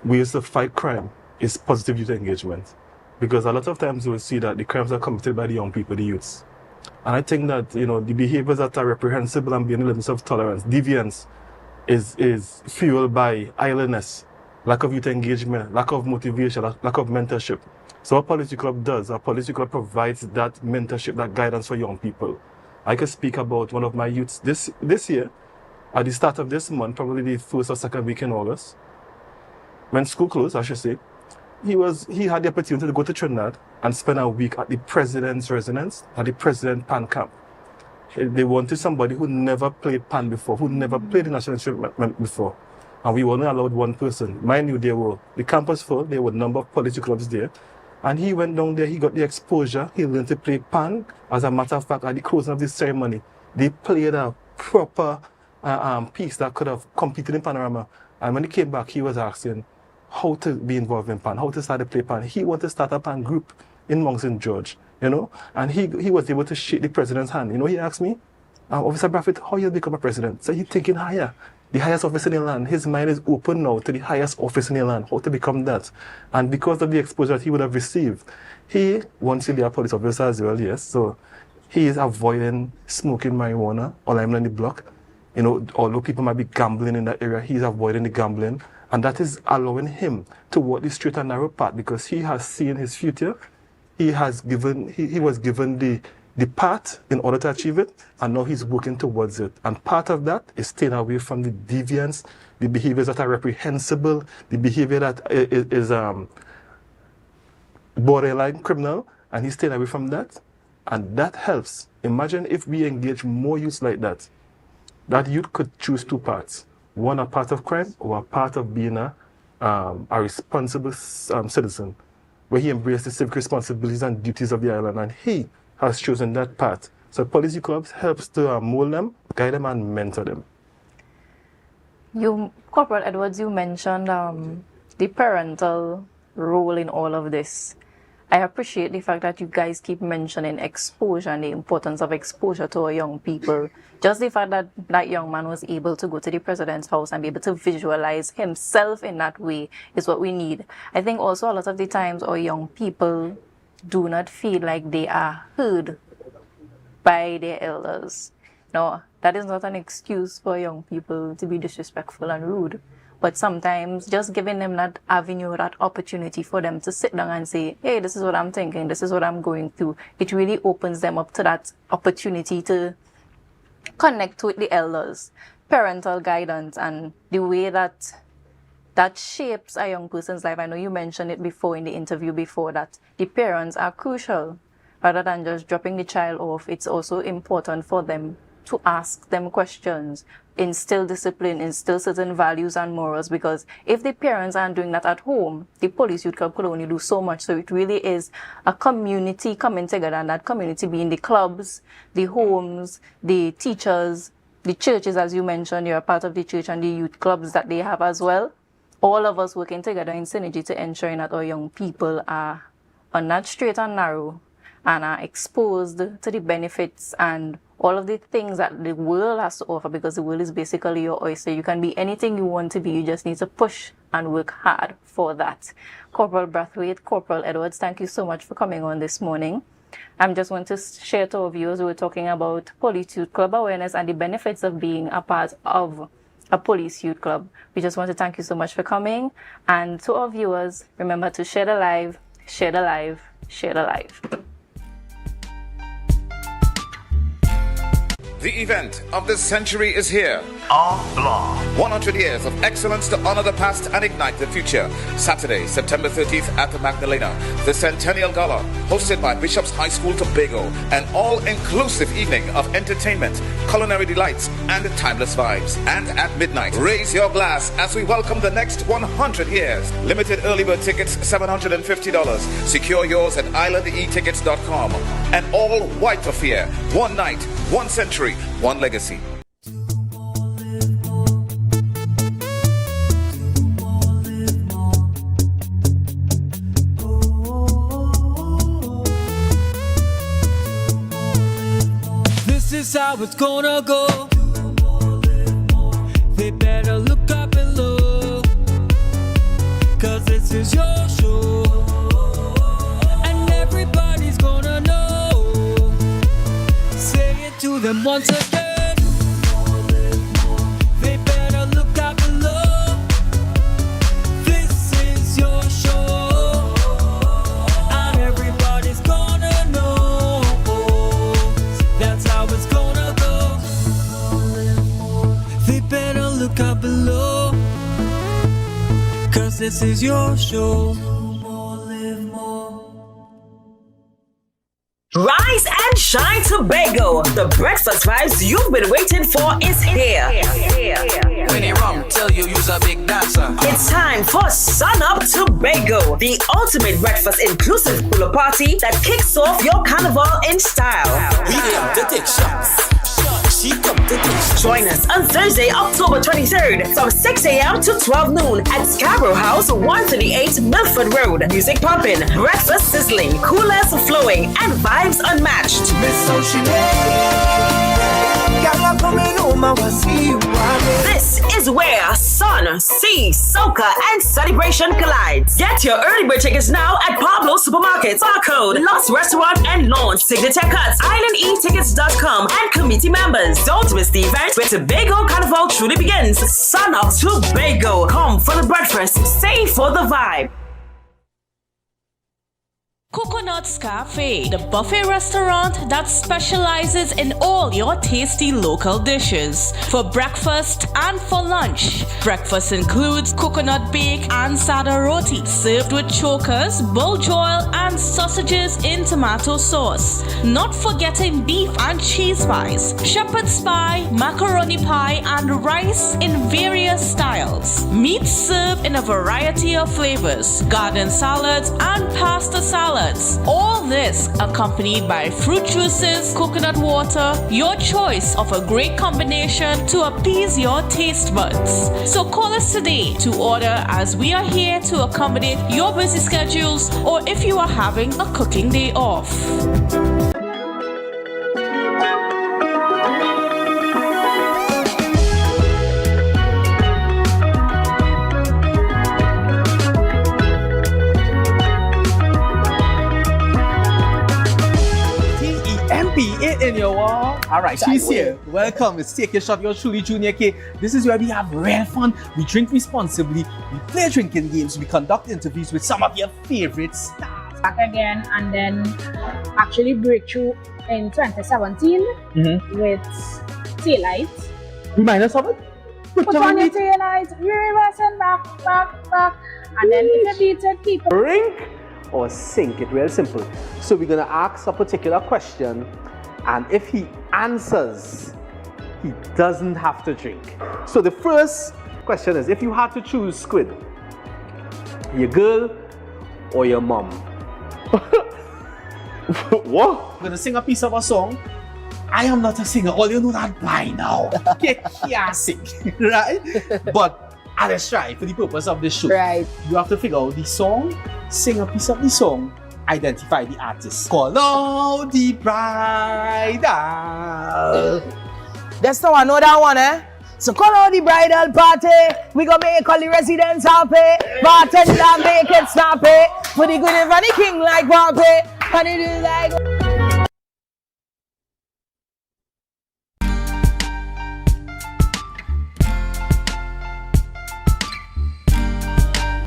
ways to fight crime, is positive youth engagement. Because a lot of times we will see that the crimes are committed by the young people, the youths. And I think that, the behaviors that are reprehensible and beyond the limits of tolerance, deviance, is fueled by idleness, lack of youth engagement, lack of motivation, lack of mentorship. So our policy club does. Our policy club provides that mentorship, that guidance for young people. I can speak about one of my youths this year, at the start of this month, probably the first or second week in August, when school closed, I should say, he had the opportunity to go to Trinidad and spend a week at the president's residence, at the president PAN camp. They wanted somebody who never played PAN before, who never played the national instrument before. And we only allowed one person. Mind you, the campus full, there were a number of policy clubs there. And he went down there, he got the exposure, he learned to play PAN. As a matter of fact, at the closing of this ceremony, they played a proper piece that could have competed in Panorama. And when he came back, he was asking how to be involved in PAN, how to start to play PAN. He wanted to start a PAN group in Mount St. George, And he was able to shake the president's hand. He asked me, Officer Braffett, how you become a president? So he's thinking higher. The highest office in the land. His mind is open now to the highest office in the land, how to become that. And because of the exposure that he would have received, he wants to be a police officer as well, yes. So he is avoiding smoking marijuana or I'm on the block. Although people might be gambling in that area, he's avoiding the gambling. And that is allowing him to walk the straight and narrow path because he has seen his future. He was given the path in order to achieve it, and now he's working towards it. And part of that is staying away from the deviance, the behaviors that are reprehensible, the behavior that is borderline criminal, and he's staying away from that. And that helps. Imagine if we engage more youth like that. That youth could choose two paths. One, a part of crime, or a part of being a responsible citizen, where he embraces civic responsibilities and duties of the island, and he has chosen that path. So policy clubs helps to mold them, guide them, and mentor them. Corporal Edwards, you mentioned the parental role in all of this. I appreciate the fact that you guys keep mentioning exposure and the importance of exposure to our young people. Just the fact that that young man was able to go to the president's house and be able to visualize himself in that way is what we need. I think also a lot of the times our young people do not feel like they are heard by their elders. No, that is not an excuse for young people to be disrespectful and rude. But sometimes just giving them that avenue, that opportunity for them to sit down and say, hey, this is what I'm thinking, this is what I'm going through. It really opens them up to that opportunity to connect with the elders. Parental guidance and the way that shapes a young person's life. I know you mentioned it before in the interview before that the parents are crucial. Rather than just dropping the child off, it's also important for them to ask them questions, instill discipline, instill certain values and morals, because if the parents aren't doing that at home, the Police Youth Club could only do so much. So it really is a community coming together, and that community being the clubs, the homes, the teachers, the churches, as you mentioned, you're a part of the church, and the youth clubs that they have as well. All of us working together in synergy to ensuring that our young people are on that straight and narrow and are exposed to the benefits and all of the things that the world has to offer, because the world is basically your oyster. You can be anything you want to be. You just need to push and work hard for that. Corporal Brathwaite, Corporal Edwards, thank you so much for coming on this morning. I just want to share to our viewers, we're talking about Police Youth Club awareness and the benefits of being a part of a Police Youth Club. We just want to thank you so much for coming. And to our viewers, remember to share the live, share the live, share the live. The event of the century is here. AMPLIA. 100 years of excellence to honor the past and ignite the future. Saturday, September 30th at the Magdalena. The Centennial Gala, hosted by Bishop's High School Tobago. An all-inclusive evening of entertainment, culinary delights, and timeless vibes. And at midnight, raise your glass as we welcome the next 100 years. Limited early bird tickets, $750. Secure yours at islandetickets.com. An all-white affair. One night, one century, one legacy. This is how it's gonna go. They better look up below, 'cause this is your show, and everybody's gonna know. Say it to them once again. They better look up below. This is your show, and everybody's gonna know. That's how it's gonna go. They better look up below, 'cause this is your show. Rise and shine, Tobago. The breakfast vibes you've been waiting for is here. When they wrong, tell you you's a big dancer. It's time for Sun Up Tobago, the ultimate breakfast inclusive hula party that kicks off your carnival in style. We come to take shots. She come to take shots. Join us on Thursday, October 23rd from 6 a.m. to 12 noon at Scarborough House, 138 Milford Road. Music pumping, breakfast sizzling, coolers flowing, and vibes unmatched. This is where sun, sea, soca, and celebration collides. Get your early bird tickets now at Pablo Supermarkets, Barcode, Lost Restaurant and Launch, Signature Cuts, IslandEtickets.com, and committee members. Don't miss the event where Tobago Carnival truly begins. Sun Up Tobago. Come for the breakfast, stay for the vibe. Coconut's Cafe, the buffet restaurant that specializes in all your tasty local dishes. For breakfast and for lunch. Breakfast includes coconut bake and sada roti, served with chokers, bull joil, and sausages in tomato sauce. Not forgetting beef and cheese pies, shepherd's pie, macaroni pie, and rice in various styles. Meat served in a variety of flavors, garden salads, and pasta salad. salads. All this accompanied by fruit juices, coconut water, your choice of a great combination to appease your taste buds. So call us today to order, as we are here to accommodate your busy schedules or if you are having a cooking day off. AMPLIA in your wall. Alright, she's here. Welcome. It's Take Your Shot, your truly Junior K. This is where we have real fun. We drink responsibly. We play drinking games. We conduct interviews with some of your favorite stars. Back again and then actually breakthrough in 2017 with taillight. Remind us of it. Put on your taillight, reverse and back. And then if you beat it, keep it. Drink or sink it, real simple. So we're gonna ask a particular question, and if he answers, he doesn't have to drink. So the first question is, if you had to choose squid, your girl or your mom? What? I'm gonna sing a piece of a song. I am not a singer, all you know that by now. Okay, can't sing, right? But let's try for the purpose of this show. Right. You have to figure out the song, sing a piece of the song, identify the artist. Call out the bridal. That's the one, know that one, eh? So call out the bridal party. We gonna make all the residents happy. Bartender make it snappy. For the good and the king like Poppy. And it is like...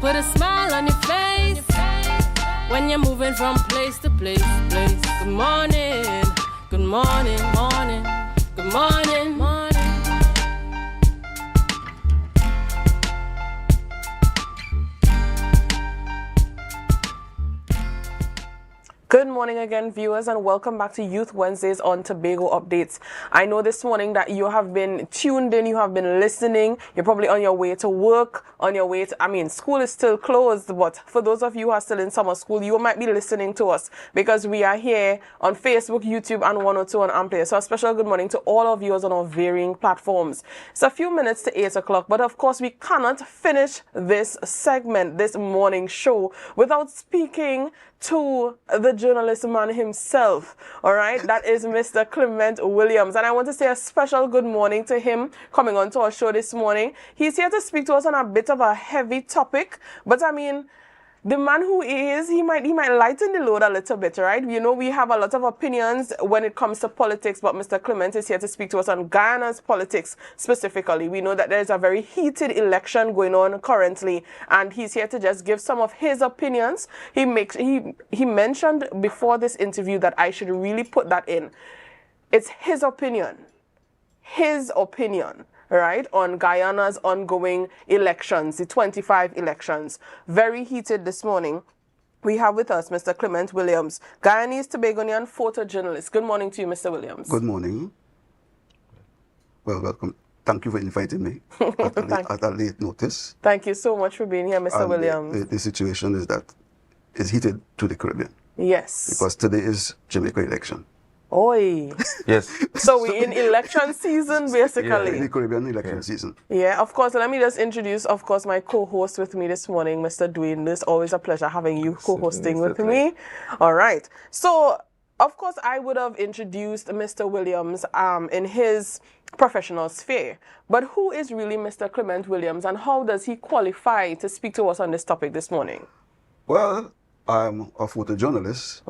Put a smile on your face when you're moving from place to place. Good morning, good morning, morning, good morning, morning. Good morning again, viewers, and welcome back to Youth Wednesdays on Tobago Updates. I know this morning that you have been tuned in, you have been listening. You're probably on your way to work, on your way to, school is still closed, but for those of you who are still in summer school, you might be listening to us because we are here on Facebook, YouTube, and 102 on AMPLIA. So a special good morning to all of you on our varying platforms. It's a few minutes to 8 o'clock, but of course we cannot finish this segment, this morning show, without speaking to the journalist man himself, all right? That is Mr. Clement Williams. And I want to say a special good morning to him coming on to our show this morning. He's here to speak to us on a bit of a heavy topic, but the man who he might lighten the load a little bit, right? You know, we have a lot of opinions when it comes to politics, but Mr. Clement is here to speak to us on Guyana's politics specifically. We know that there's a very heated election going on currently, and he's here to just give some of his opinions. He mentioned before this interview that I should really put that in. It's his opinion. Right, on Guyana's ongoing elections, the 25 elections. Very heated this morning. We have with us Mr. Clement Williams, Guyanese Tobagonian photojournalist. Good morning to you, Mr. Williams. Good morning. Well, welcome. Thank you for inviting me at a late notice. Thank you so much for being here, Mr. Williams. The situation is that it's heated to the Caribbean. Yes. Because today is Jamaica election. Oi. Yes. So we're in election season, basically. Yeah, in the Caribbean election season. Yeah, of course. Let me just introduce, of course, my co-host with me this morning, Mr. Dwayne. It's always a pleasure having you co-hosting with me. All right. So, of course, I would have introduced Mr. Williams in his professional sphere. But who is really Mr. Clement Williams, and how does he qualify to speak to us on this topic this morning? Well, I'm a photojournalist,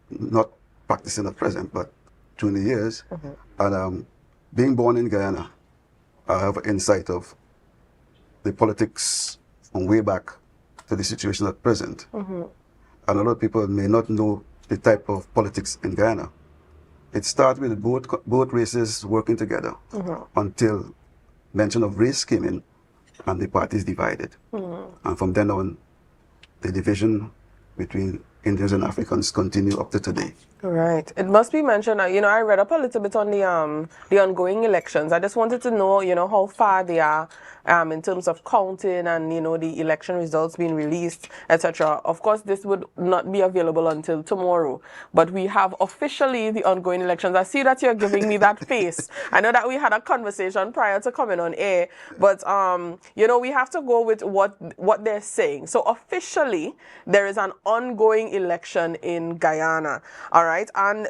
not practicing at present, but 20 years. And being born in Guyana, I have insight of the politics from way back to the situation at present. And a lot of people may not know the type of politics in Guyana. It started with both races working together until mention of race came in and the parties divided. And from then on, the division between Indians and Africans continue up to today. Right. It must be mentioned. I read up a little bit on the ongoing elections. I just wanted to know, how far they are in terms of counting and the election results being released, etc. Of course, this would not be available until tomorrow, but we have officially the ongoing elections. I see that you're giving me that face. I know that we had a conversation prior to coming on air, but we have to go with what they're saying. So officially, there is an ongoing election in Guyana. All right, and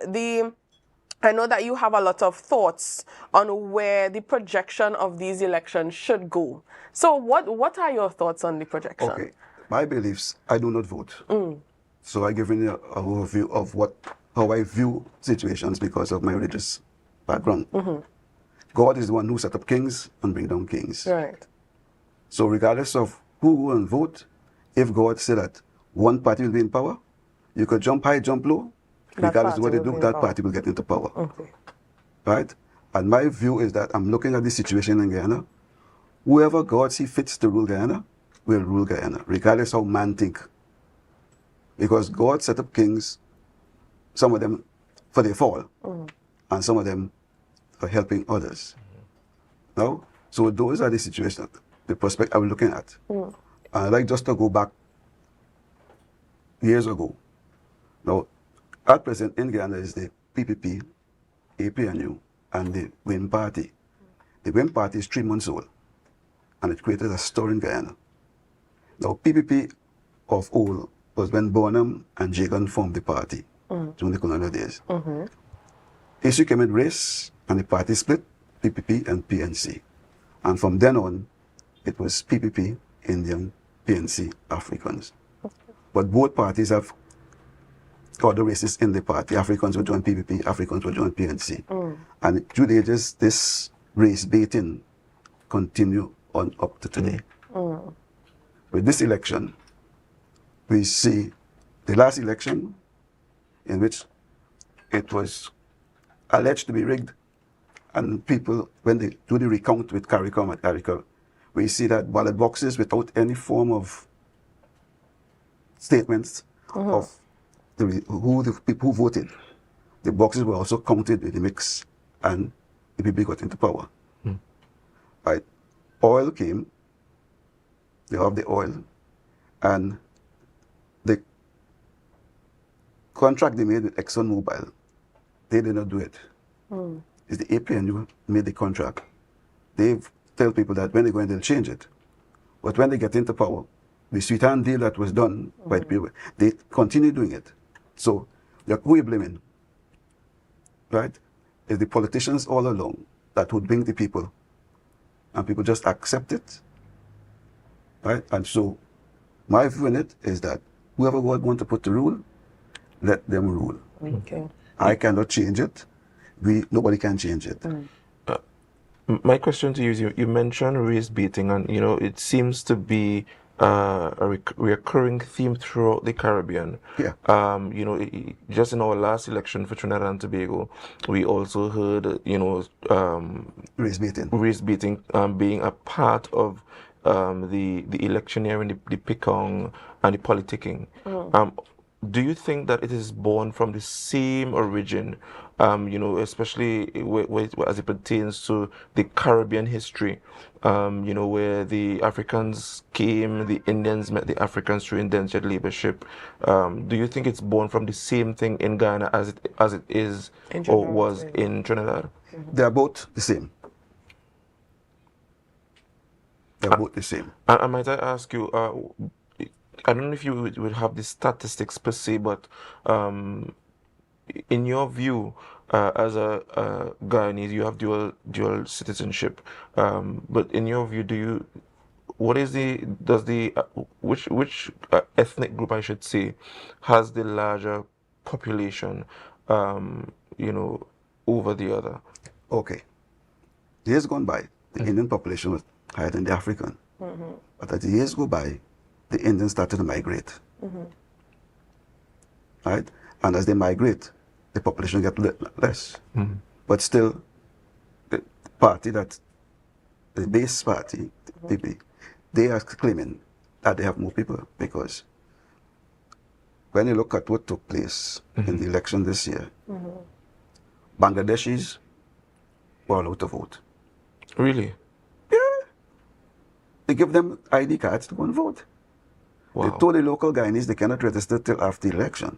I know that you have a lot of thoughts on where the projection of these elections should go. So what are your thoughts on the projection? Okay, my beliefs, I do not vote. So I give you an overview of how I view situations because of my religious background. God is the one who set up kings and bring down kings. Right. So regardless of who will and vote, if God said that one party will be in power, you could jump high, jump low, regardless of what they do, that party will get into power. Okay. Right? And my view is that I'm looking at the situation in Guyana. Whoever God sees fits to rule Guyana will rule Guyana, regardless how man think. Because God set up kings, some of them for their fall, and some of them for helping others. Now, so those are the situations, the prospect I'm looking at. And I'd like just to go back years ago. Now, at present in Guyana is the PPP, APNU, and the WIN Party. The WIN Party is 3 months old, and it created a stir in Guyana. Now, PPP of old was when Bonham and Jagan formed the party during the colonial days. Issue came in race, and the party split, PPP and PNC. And from then on, it was PPP, Indian, PNC, Africans. But both parties have other races in the party. Africans will join PPP, Africans will join PNC. And through the ages, this race baiting continue on up to today. With this election, we see the last election in which it was alleged to be rigged, and people, when they do the recount with CARICOM at CARICOM, we see that ballot boxes without any form of statements of the people who voted. The boxes were also counted with the mix, and the people got into power. Right. Oil came, they have the oil, and the contract they made with ExxonMobil, they did not do it. It's the APNU made the contract. They tell people that when they go in, they'll change it. But when they get into power, the sweetheart deal that was done by the people, they continue doing it. So, who are you blaming? Right? It's the politicians all along that would bring the people, and people just accept it. Right? And so, my view in it is that whoever God wants to put the rule, let them rule. Okay. I cannot change it. Nobody can change it. My question to you is, you mentioned race baiting, and it seems to be a recurring theme throughout the Caribbean. Yeah. Just in our last election for Trinidad and Tobago, we also heard, race baiting being a part of the electioneering, the picong, and the politicking. Do you think that it is born from the same origin, especially as it pertains to the Caribbean history, where the Africans came, the Indians met the Africans through indentured laborship? Do you think it's born from the same thing in Guyana as it is or was in Trinidad? They are both the same. They're both the same. And might I ask you, I don't know if you would have the statistics per se, but in your view, as a Guyanese, you have dual citizenship. But in your view, which ethnic group, I should say, has the larger population, over the other? Okay. Years gone by, the Indian population was higher than the African. But as the years go by, the Indians started to migrate. Right? And as they migrate, the population gets less. But still, the base party, the PP, they are claiming that they have more people because when you look at what took place in the election this year, Bangladeshis were allowed to vote. Really? They give them ID cards to go and vote. Wow. They told the local Guyanese they cannot register till after the election,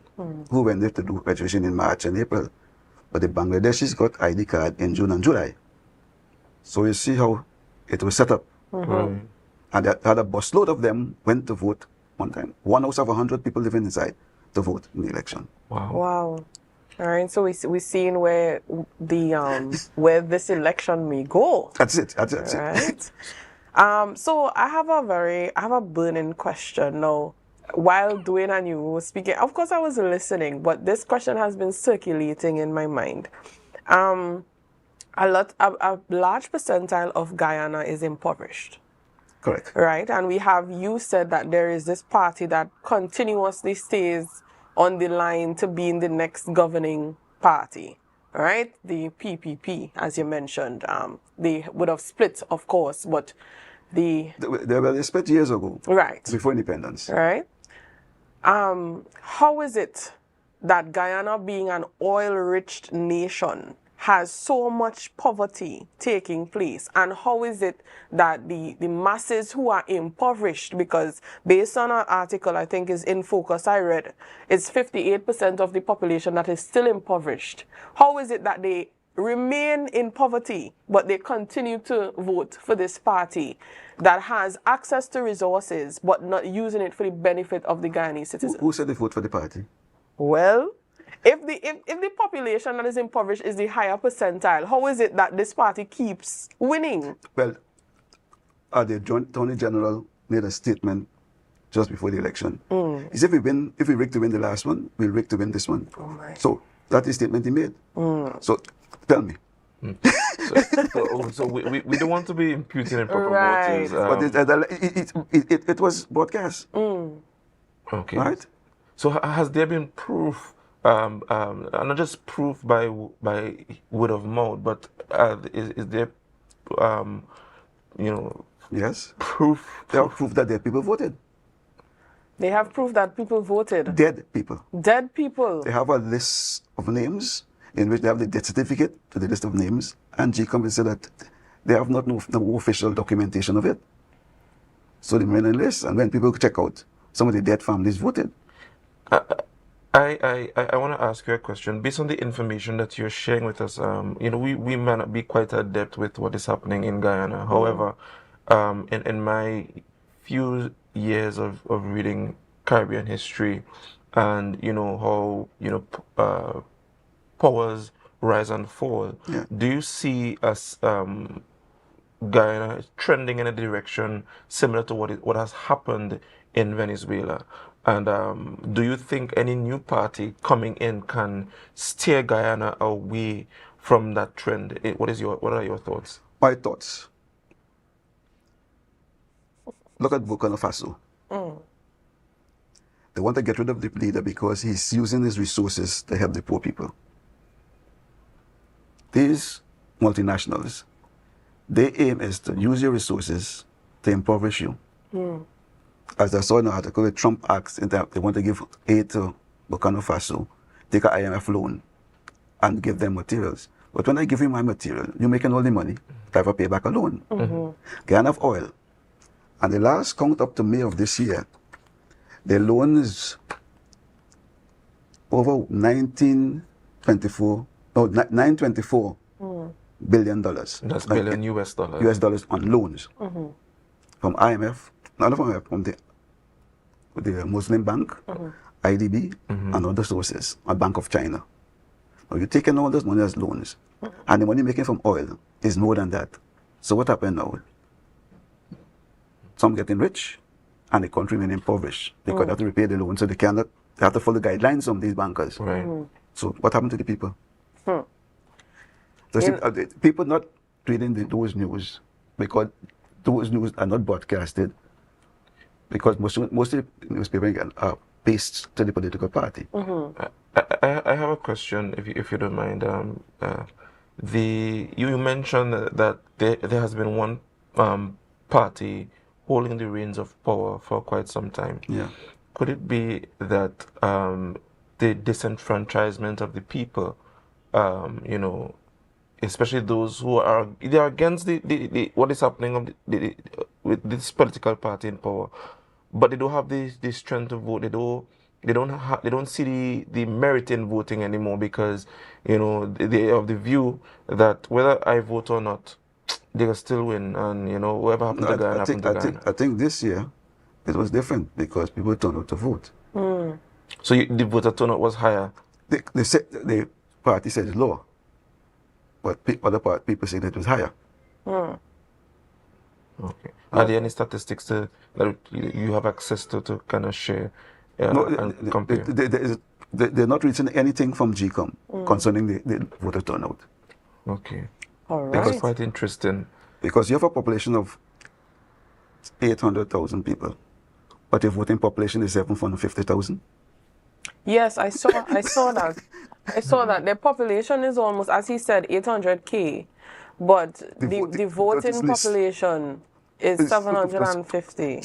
who went there to do registration in March and April. But the Bangladeshis got ID card in June and July. So you see how it was set up. And they had a busload of them went to vote one time. One house of 100 people living inside to vote in the election. Wow. All right, so we're seeing where the where this election may go. That's it. Right. So I have a burning question now. While Dwayne and you were speaking, of course I was listening, but this question has been circulating in my mind. A large percentile of Guyana is impoverished. Correct. Right, and you said that there is this party that continuously stays on the line to be in the next governing party, right? The PPP, as you mentioned. They would have split, of course, but they split years ago. Right. Before independence. Right. How is it that Guyana, being an oil-rich nation, has so much poverty taking place? And how is it that the masses who are impoverished, because based on an article I think is in Focus I read, it's 58% of the population that is still impoverished. How is it that they remain in poverty but they continue to vote for this party that has access to resources but not using it for the benefit of the Guyanese citizens? Who said they vote for the party? Well, if the population that is impoverished is the higher percentile, how is it that this party keeps winning? Well, the Attorney General made a statement just before the election. He said, if we rig to win the last one, we'll rig to win this one. So that's the statement he made. So tell me. So we don't want to be imputing improper Right. motives. But it was broadcast. Okay. Right? So has there been proof, not just proof by word of mouth, but is there, yes, proof? They have proof that dead people voted. They have proof that people voted. Dead people. Dead people. They have a list of names in which they have the death certificate to the list of names, and GCOM said that they have no official documentation of it. So they made a list, and when people check out, some of the dead families voted. I want to ask you a question. Based on the information that you're sharing with us, we may not be quite adept with what is happening in Guyana. However, in my few years of reading Caribbean history, and how powers rise and fall, do you see us Guyana trending in a direction similar to what has happened in Venezuela? And do you think any new party coming in can steer Guyana away from that trend? What are your thoughts? My thoughts. Look at Burkina Faso. They want to get rid of the leader because he's using his resources to help the poor people. These multinationals, their aim is to use your resources to impoverish you. As I saw in the article, Trump asked that they want to give aid to Burkina Faso, take an IMF loan, and give them materials. But when I give you my material, you're making all the money to have to pay back a loan. Guyana have oil. And the last count up to May of this year, the loan is over $924 billion. That's billion US dollars. US dollars on loans from IMF, not from IMF, from the Muslim Bank, IDB, and other sources, a Bank of China. Now you're taking all this money as loans, and the money making from oil is more than that. So what happened now? Some getting rich, and the country remain impoverished because they have to repay the loan, so they have to follow the guidelines from these bankers. Right. So what happened to the people? So people not reading those news because those news are not broadcasted because most of the newspapers are based to the political party. I have a question, if you don't mind. You mentioned that there has been one party holding the reins of power for quite some time. Yeah. could it be that the disenfranchisement of the people, you know, especially those who are against the what is happening of with this political party in power, but they don't have the strength to vote. They don't see the merit in voting anymore because, you know, they have the view that whether I vote or not, they will still win, and you know, whatever happened to Guyana happened to Guyana. I think this year it was different because people turned out to vote. So the voter turnout was higher. They said the party said it's lower, but other people say that it was higher. Okay. Are there any statistics that you have access to kind of share and compare? They're not reaching anything from GCOM concerning the voter turnout. Okay. All right. That's quite interesting. Because you have a population of 800,000 people, but your voting population is 750,000. Yes, I saw that. I saw that. Their population is almost, as he said, 800K, but the voting population is 750.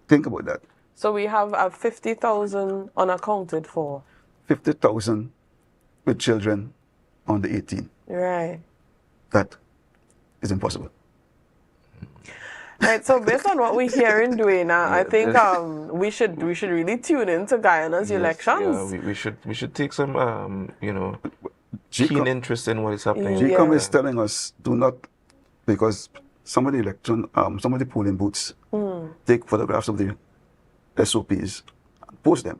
Think about that. So we have 50,000 unaccounted for. 50,000 with children under 18. Right. That is impossible. Right, so based on what we're hearing, Dwayne, I think we should really tune into Guyana's elections. Yeah, we should take some you know, keen interest in what is happening. GCOM is telling us do not, because some of the polling booths take photographs of the SOPs and post them.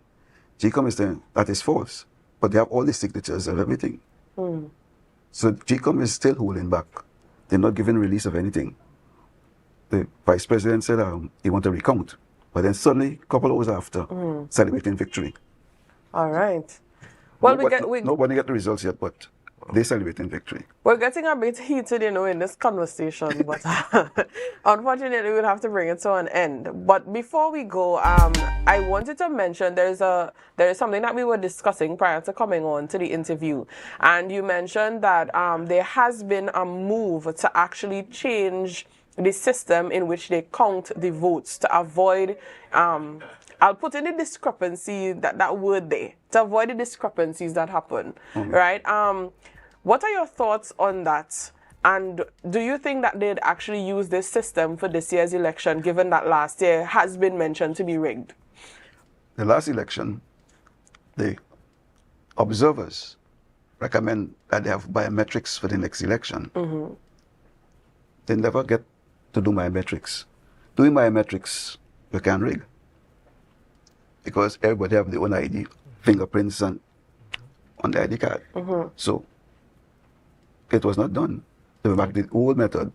GCOM is saying that is false, but they have all the signatures and everything. So GCOM is still holding back. They're not giving release of anything. The vice president said he wanted to recount, but then suddenly, a couple of hours after, celebrating victory. All right. Well, nobody got the results yet, but they celebrating victory. We're getting a bit heated, you know, in this conversation, but unfortunately, we'll have to bring it to an end. But before we go, I wanted to mention there is something that we were discussing prior to coming on to the interview, and you mentioned that there has been a move to actually change the system in which they count the votes to avoid, I'll put in the discrepancy, that word there, to avoid the discrepancies that happen, right? What are your thoughts on that? And do you think that they'd actually use this system for this year's election, given that last year has been mentioned to be rigged? The last election, the observers recommend that they have biometrics for the next election. They never get to do biometrics. Doing biometrics, you can rig. Because everybody have their own ID, fingerprints on the ID card. So it was not done. They went back to the old method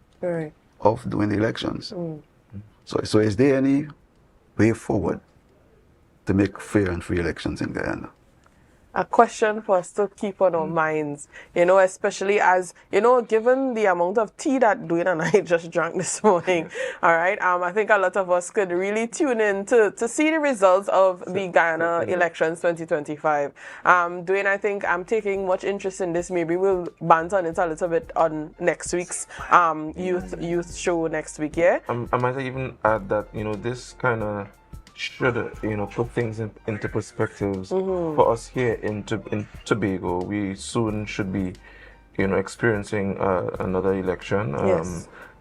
of doing the elections. So is there any way forward to make fair and free elections in Guyana? A question for us to keep on our minds, you know, especially as, you know, given the amount of tea that Dwayne and I just drank this morning, all right, I think a lot of us could really tune in to see the results of the Guyana elections 2025. Dwayne, I think I'm taking much interest in this. Maybe we'll banter on it a little bit on next week's youth show next week, yeah? I might even add that, you know, this kind of should, you know, put things into perspectives for us here in Tobago. We soon should be, you know, experiencing another election.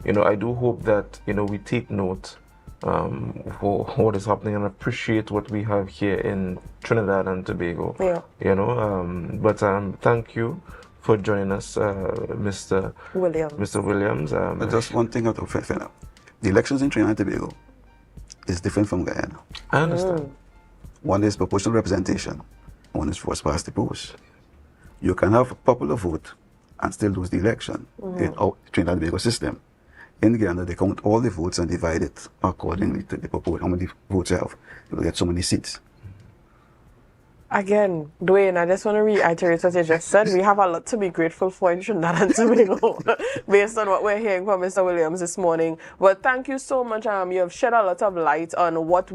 You know, I do hope that, you know, we take note for what is happening and appreciate what we have here in Trinidad and Tobago. You know, but thank you for joining us, Mr. Williams. Just one thing out of the elections in Trinidad and Tobago is different from Guyana. I understand. One is proportional representation, one is first past the post. You can have a popular vote and still lose the election in our Trinidad and Tobago system. In Guyana, they count all the votes and divide it accordingly to the proportion, how many votes you have. You will get so many seats. Again, Dwayne, I just want to reiterate what you just said. We have a lot to be grateful for in Trinidad and Tobago based on what we're hearing from Mr. Williams this morning. But thank you so much. You have shed a lot of light on what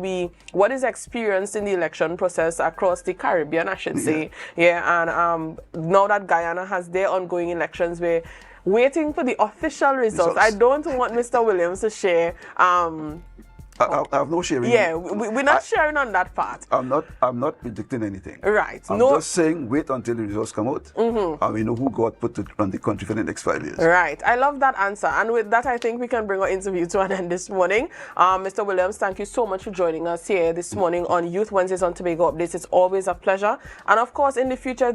is experienced in the election process across the Caribbean, I should say. And now that Guyana has their ongoing elections, we're waiting for the official results. I don't want Mr. Williams to share I have no sharing. Yeah, we're not sharing on that part. I'm not predicting anything. Right. I'm just saying wait until the results come out. And we know who got put to run the country for the next 5 years. Right. I love that answer. And with that, I think we can bring our interview to an end this morning. Mr. Williams, thank you so much for joining us here this morning on Youth Wednesdays on Tobago Updates. It's always a pleasure. And of course, in the future,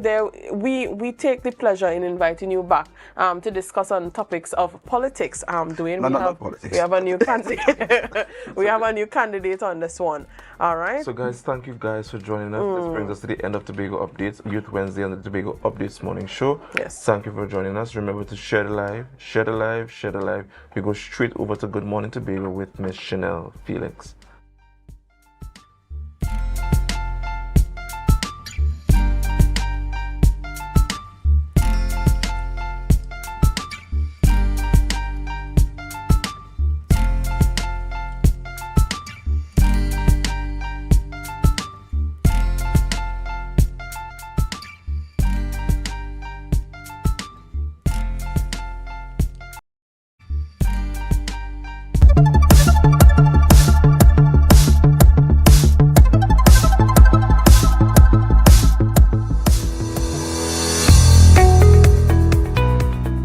we take the pleasure in inviting you back to discuss on topics of politics. Dwayne, we have a new candidate. We have a new candidate on this one. All right. So guys, thank you guys for joining us. This brings us to the end of Tobago Updates, Youth Wednesday on the Tobago Updates morning show. Yes. Thank you for joining us. Remember to share the live, share the live, share the live. We go straight over to Good Morning Tobago with Miss Chanel Felix.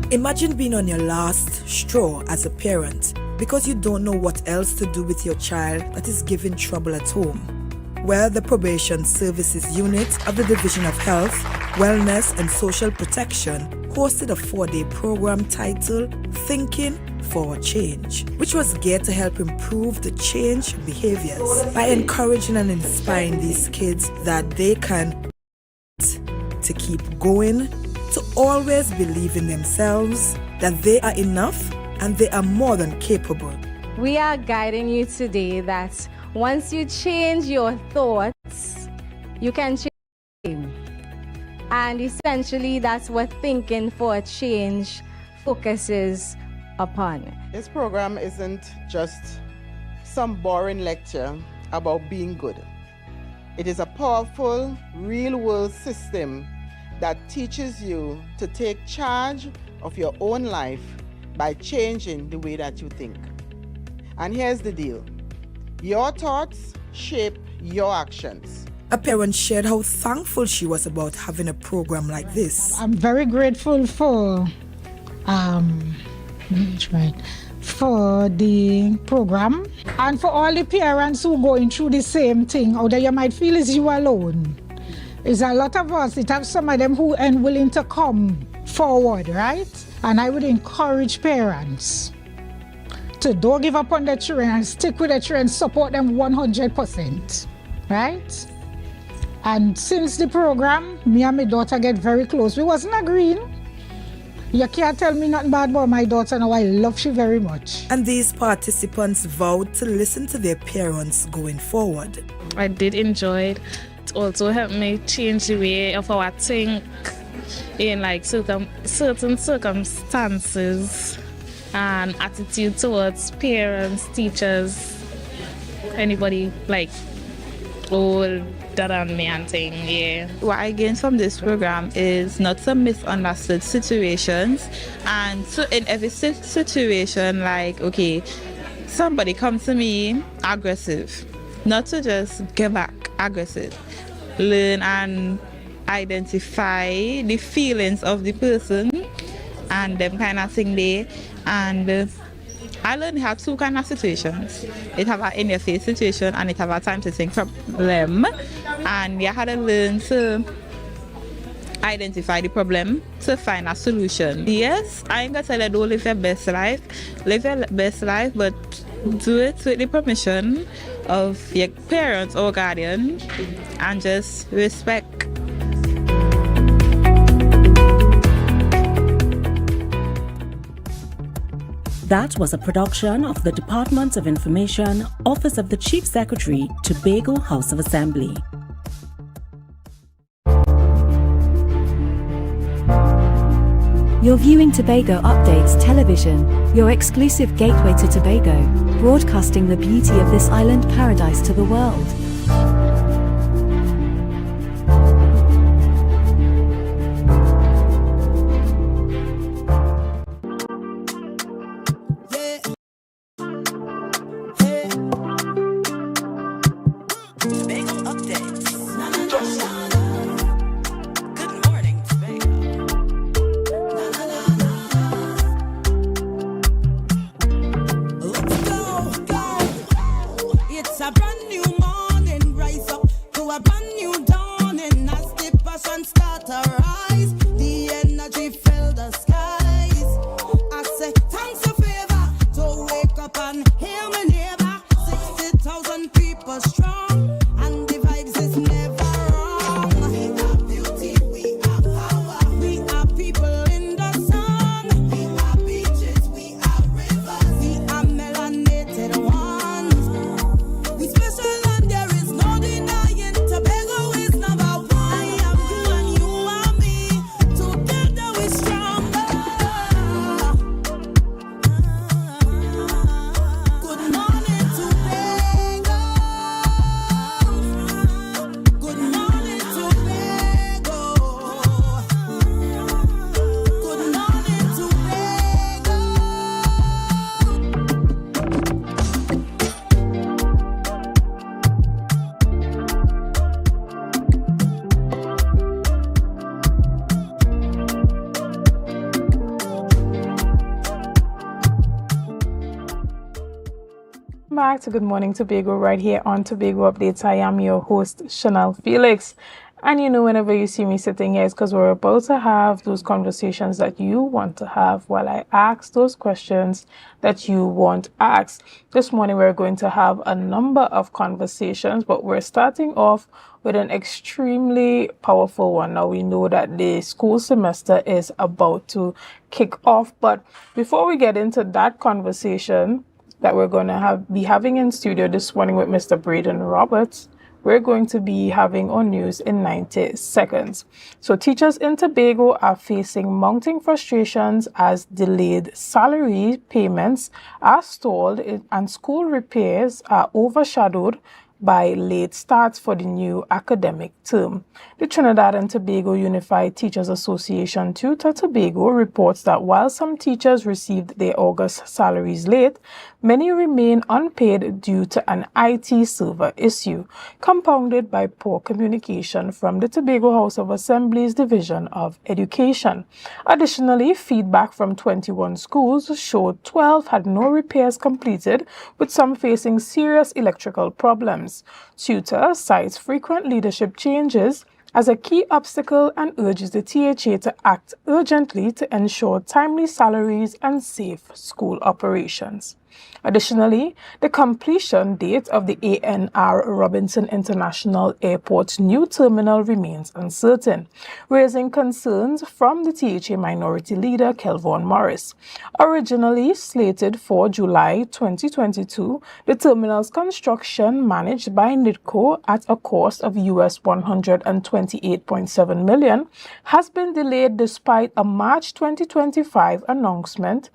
Imagine being on your last straw as a parent because you don't know what else to do with your child that is giving trouble at home. Well, the Probation Services Unit of the Division of Health, Wellness and Social Protection hosted a 4-day program titled Thinking for Change, which was geared to help improve the change behaviors by encouraging and inspiring these kids that they can to keep going, to always believe in themselves, that they are enough and they are more than capable. We are guiding you today that once you change your thoughts, you can change them. And essentially that's what Thinking for a Change focuses upon. This program isn't just some boring lecture about being good. It is a powerful, real-world system that teaches you to take charge of your own life by changing the way that you think. And here's the deal. Your thoughts shape your actions. A parent shared how thankful she was about having a program like this. I'm very grateful for the program and for all the parents who are going through the same thing, although you might feel as you alone. There's a lot of us, it have some of them who are willing to come forward, right? And I would encourage parents to don't give up on their children and stick with their children, support them 100%, right? And since the program, me and my daughter get very close. We wasn't agreeing. You can't tell me nothing bad about my daughter now. I love she very much. And these participants vowed to listen to their parents going forward. I did enjoy it. It also helped me change the way of how I think in like certain circumstances and attitude towards parents, teachers, anybody like older than me and thing, yeah. What I gained from this program is not some misunderstood situations, and so in every situation, like, okay, somebody comes to me aggressive, not to just get back aggressive. Learn and identify the feelings of the person and them kind of thing there. And I learned how two kind of situations. It have an in-your-face situation and it have a time to think problem. And you had to learn to identify the problem to find a solution. Yes, I ain't gonna tell you don't live your best life. Live your best life, but do it with the permission of your parents or guardian and just respect. That was a production of the Department of Information, Office of the Chief Secretary, Tobago House of Assembly. You're viewing Tobago Updates Television, your exclusive gateway to Tobago, broadcasting the beauty of this island paradise to the world. back to Good Morning Tobago right here on Tobago Updates. I am your host, Chanel Felix. And you know, whenever you see me sitting here, it's because we're about to have those conversations that you want to have while I ask those questions that you want asked. This morning, we're going to have a number of conversations, but we're starting off with an extremely powerful one. Now, we know that the school semester is about to kick off, but before we get into that conversation that we're going to be having in studio this morning with Mr. Braden Roberts, we're going to be having our news in 90 seconds. So teachers in Tobago are facing mounting frustrations as delayed salary payments are stalled and school repairs are overshadowed by late starts for the new academic term. The Trinidad and Tobago Unified Teachers Association, Tutor Tobago, reports that while some teachers received their August salaries late, many remain unpaid due to an IT server issue, compounded by poor communication from the Tobago House of Assembly's Division of Education. Additionally, feedback from 21 schools showed 12 had no repairs completed, with some facing serious electrical problems. Tutor cites frequent leadership changes as a key obstacle and urges the THA to act urgently to ensure timely salaries and safe school operations. Additionally, the completion date of the ANR Robinson International Airport's new terminal remains uncertain, raising concerns from the THA minority leader Kelvon Morris. Originally slated for July 2022, the terminal's construction, managed by NIDCO at a cost of US $128.7 million, has been delayed despite a March 2025 announcement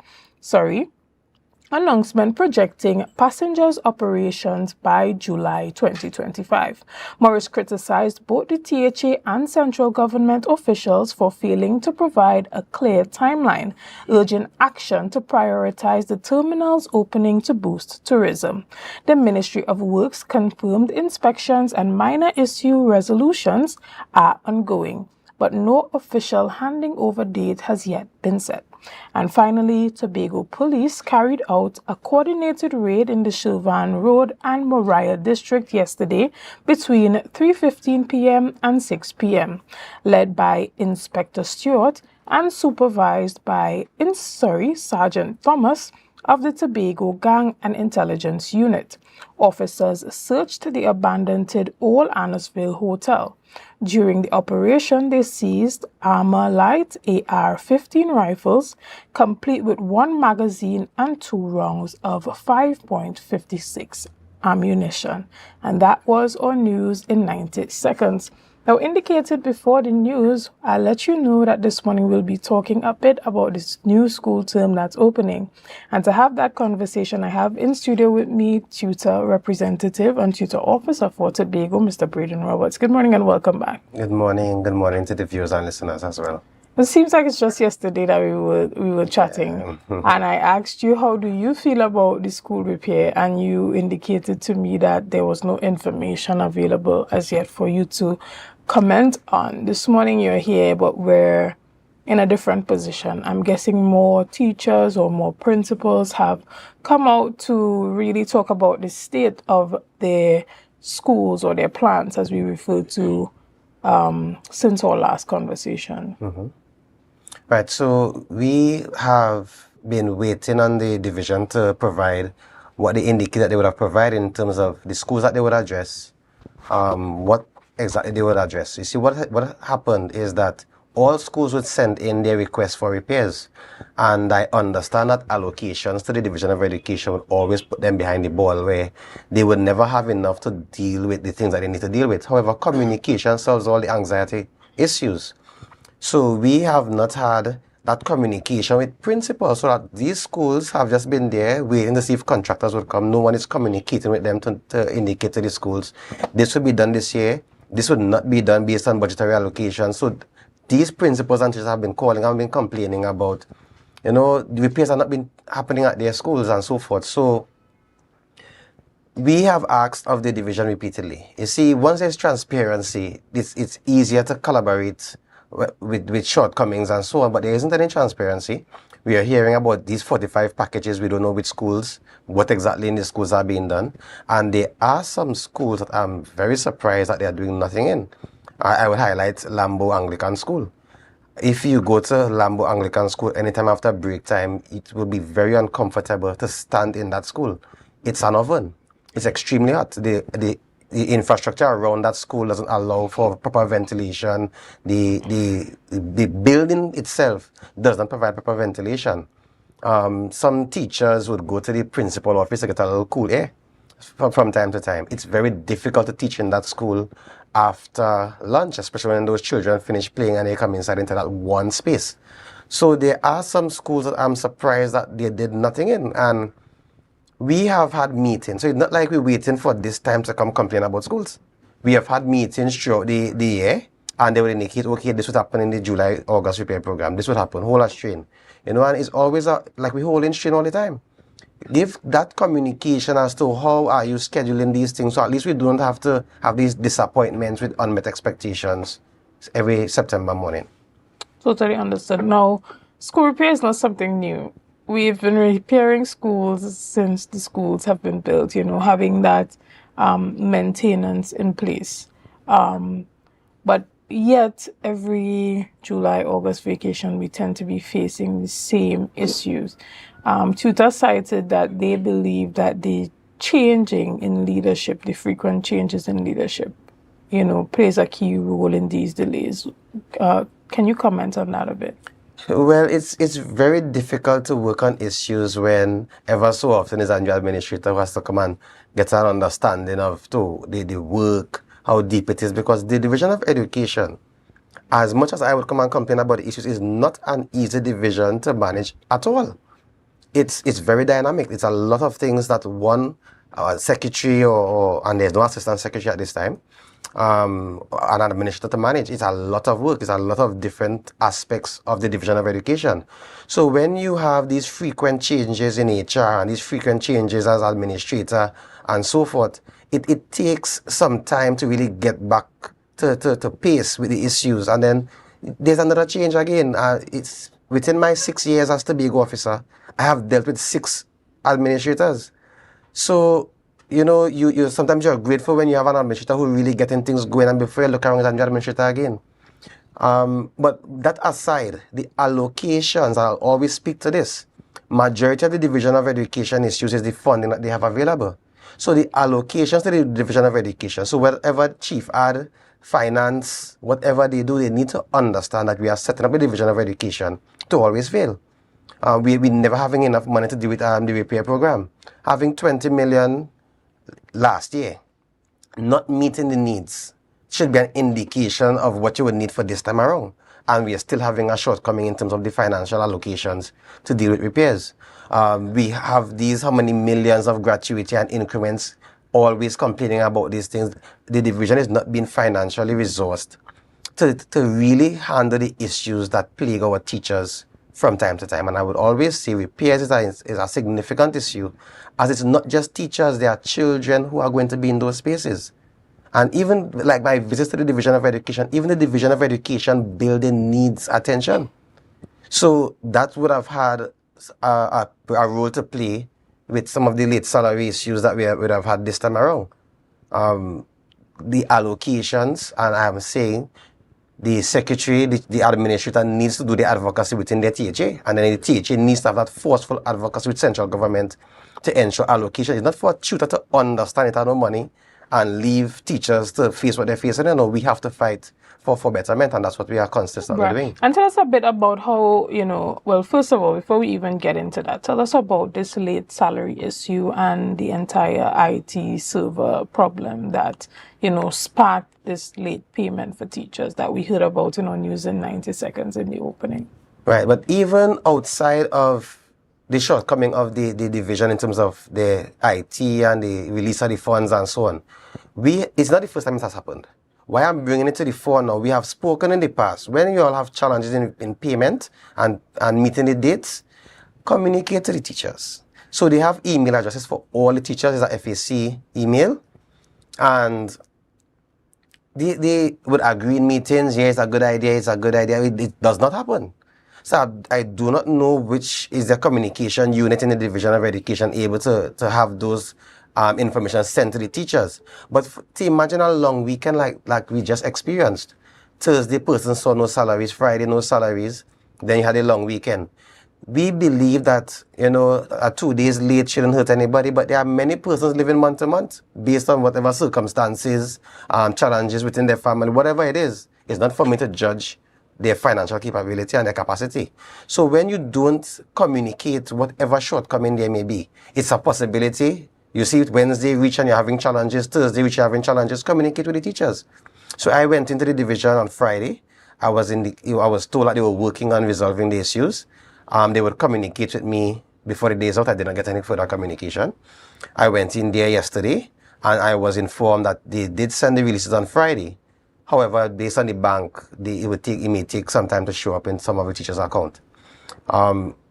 projecting passengers operations by July 2025. Morris criticized both the THA and central government officials for failing to provide a clear timeline, urging action to prioritize the terminal's opening to boost tourism. The Ministry of Works confirmed inspections and minor issue resolutions are ongoing, but no official handing over date has yet been set. And finally, Tobago Police carried out a coordinated raid in the Shirvan Road and Moriah District yesterday between 3:15 p.m. and 6 p.m., led by Inspector Stewart and supervised by Sergeant Thomas of the Tobago Gang and Intelligence Unit. Officers searched the abandoned Old Annisville Hotel. During the operation, they seized Armor Light AR-15 rifles, complete with one magazine and 2 rounds of 5.56 ammunition. And that was our news in 90 seconds. Now, indicated before the news, I'll let you know that this morning we'll be talking a bit about this new school term that's opening. And to have that conversation, I have in studio with me tutor representative and tutor officer for Tobago, Mr. Braden Roberts. Good morning and welcome back. Good morning. Good morning to the viewers and listeners as well. It seems like it's just yesterday that we were chatting, and I asked you, how do you feel about the school repair? And you indicated to me that there was no information available as yet for you to comment on. This morning you're here, but we're in a different position. I'm guessing more teachers or more principals have come out to really talk about the state of their schools or their plans, as we refer to since our last conversation. Right, so we have been waiting on the division to provide what they indicated they would have provided in terms of the schools that they would address, what exactly they would address. You see, what happened is that all schools would send in their requests for repairs, and I understand that allocations to the Division of Education would always put them behind the ball, where they would never have enough to deal with the things that they need to deal with. However, communication solves all the anxiety issues. So we have not had that communication with principals, so that these schools have just been there waiting to see if contractors would come. No one is communicating with them to indicate to the schools, this would be done this year, this would not be done based on budgetary allocation. So these principals and teachers have been calling and been complaining about, the repairs have not been happening at their schools and so forth. So we have asked of the division repeatedly. You see, once there's transparency, it's easier to collaborate with shortcomings and so on, but there isn't any transparency. We are hearing about these 45 packages. We don't know which schools, what exactly in the schools are being done. And there are some schools that I'm very surprised that they are doing nothing in. I would highlight Lambo Anglican School. If you go to Lambo Anglican School anytime after break time, it will be very uncomfortable to stand in that school. It's an oven. It's extremely hot. The infrastructure around that school doesn't allow for proper ventilation. The building itself doesn't provide proper ventilation. Some teachers would go to the principal office to get a little cool air from time to time. It's very difficult to teach in that school after lunch, especially when those children finish playing and they come inside into that one space. So there are some schools that I'm surprised that they did nothing in. And we have had meetings. So it's not like we're waiting for this time to come complain about schools. We have had meetings throughout the year, and they will indicate, okay, this would happen in the July-August repair program. This would happen, hold a strain. You know, and it's always like we hold in strain all the time. Give that communication as to how are you scheduling these things, so at least we don't have to have these disappointments with unmet expectations every September morning. Totally understood. Now, school repair is not something new. We've been repairing schools since the schools have been built, you know, having that maintenance in place. But yet, every July, August vacation, we tend to be facing the same issues. Tutors cited that they believe that the changing in leadership, the frequent changes in leadership, you know, plays a key role in these delays. Can you comment on that a bit? Well, it's very difficult to work on issues when ever so often is a new administrator who has to come and get an understanding of the work, how deep it is, because the division of education, as much as I would come and complain about the issues, is not an easy division to manage at all. It's very dynamic. It's a lot of things that one secretary and there's no assistant secretary at this time, an administrator to manage. It's a lot of work. It's a lot of different aspects of the division of education. So when you have these frequent changes in HR and these frequent changes as administrator and so forth, it takes some time to really get back to pace with the issues. And then there's another change again. It's within my 6 years as Tobago officer, I have dealt with 6 administrators. So, you know, you sometimes you're grateful when you have an administrator who really getting things going, and before you look around at the administrator again. But that aside, the allocations, I'll always speak to this. Majority of the division of education issues is the funding that they have available. So the allocations to the division of education, so whatever chief ad, finance, whatever they do, they need to understand that we are setting up a division of education to always fail. We never having enough money to do with the repair program. Having 20 million last year, not meeting the needs, should be an indication of what you would need for this time around. And we are still having a shortcoming in terms of the financial allocations to deal with repairs. We have these how many millions of gratuity and increments, always complaining about these things. The division is not being financially resourced to really handle the issues that plague our teachers from time to time. And I would always say repairs is a significant issue, as it's not just teachers, there are children who are going to be in those spaces. And even like my visits to the Division of Education, even the Division of Education building needs attention. So that would have had a role to play with some of the late salary issues that we would have had this time around. The allocations, and I'm saying the secretary, the administrator needs to do the advocacy within their THA, and then the THA needs to have that forceful advocacy with central government to ensure allocation. It's not for a tutor to understand it had no money and leave teachers to face what they're facing. No, we have to fight for betterment, and that's what we are consistently doing. And tell us a bit about how, well, first of all, before we even get into that, tell us about this late salary issue and the entire IT server problem that, sparked this late payment for teachers that we heard about in our news in 90 seconds in the opening. Right, but even outside of the shortcoming of the division in terms of the IT and the release of the funds and so on, it's not the first time it has happened. Why I'm bringing it to the fore now, we have spoken in the past, when you all have challenges in payment and meeting the dates, communicate to the teachers. So they have email addresses for all the teachers. There's a FAC email, and they would agree in meetings, yeah, it's a good idea, it does not happen. So I do not know which is the communication unit in the Division of Education able to have those information sent to the teachers. But to imagine a long weekend like we just experienced. Thursday, person saw no salaries, Friday, no salaries, then you had a long weekend. We believe that, a 2 days late shouldn't hurt anybody, but there are many persons living month to month based on whatever circumstances, challenges within their family, whatever it is. It's not for me to judge their financial capability and their capacity. So when you don't communicate whatever shortcoming there may be, it's a possibility. You see it Wednesday reach and you're having challenges, Thursday reach you're having challenges, communicate with the teachers. So I went into the division on Friday. I was told that they were working on resolving the issues. They would communicate with me before the day's out. I did not get any further communication. I went in there yesterday and I was informed that they did send the releases on Friday. However, based on the bank, it may take some time to show up in some of the teachers' account.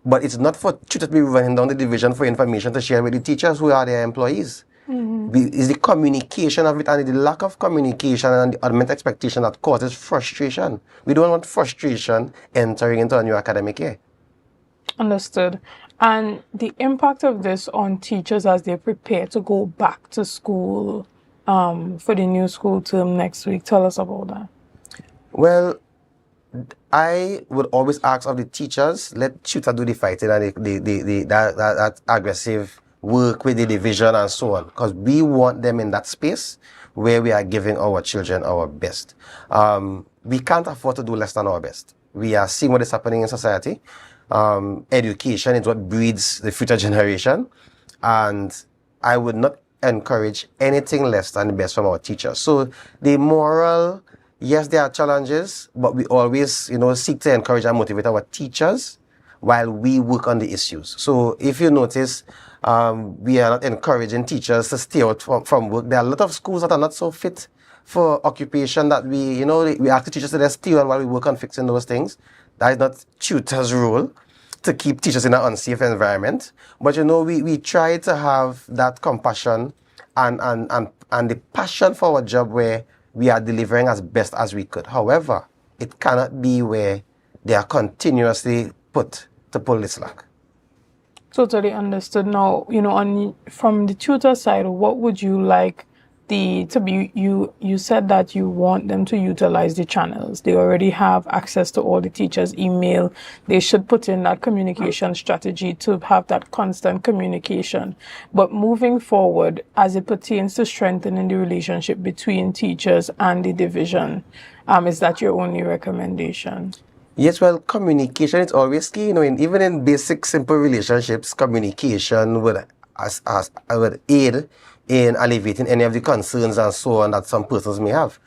But it's not for tutors to be running down the division for information to share with the teachers who are their employees. It's the communication of it and the lack of communication and the unmet expectation that causes frustration. We don't want frustration entering into a new academic year. Understood. And the impact of this on teachers as they prepare to go back to school for the new school term next week. Tell us about that. Well, I would always ask of the teachers, let tutor do the fighting and that aggressive work with the division and so on, because we want them in that space where we are giving our children our best. We can't afford to do less than our best. We are seeing what is happening in society. Education is what breeds the future generation, and I would not encourage anything less than the best from our teachers. So the moral, yes, there are challenges, but we always, seek to encourage and motivate our teachers while we work on the issues. So if you notice, we are not encouraging teachers to stay out from work. There are a lot of schools that are not so fit for occupation that we ask the teachers to stay on while we work on fixing those things. That is not tutors' role to keep teachers in an unsafe environment. But we try to have that compassion and the passion for our job where we are delivering as best as we could. However, it cannot be where they are continuously put to pull the slack. Totally understood. Now, from the tutor side, what would you like you said that you want them to utilize the channels. They already have access to all the teachers' email. They should put in that communication strategy to have that constant communication. But moving forward, as it pertains to strengthening the relationship between teachers and the division, is that your only recommendation? Yes, well, communication is always key. Even in basic, simple relationships, communication would aid in alleviating any of the concerns and so on that some persons may have.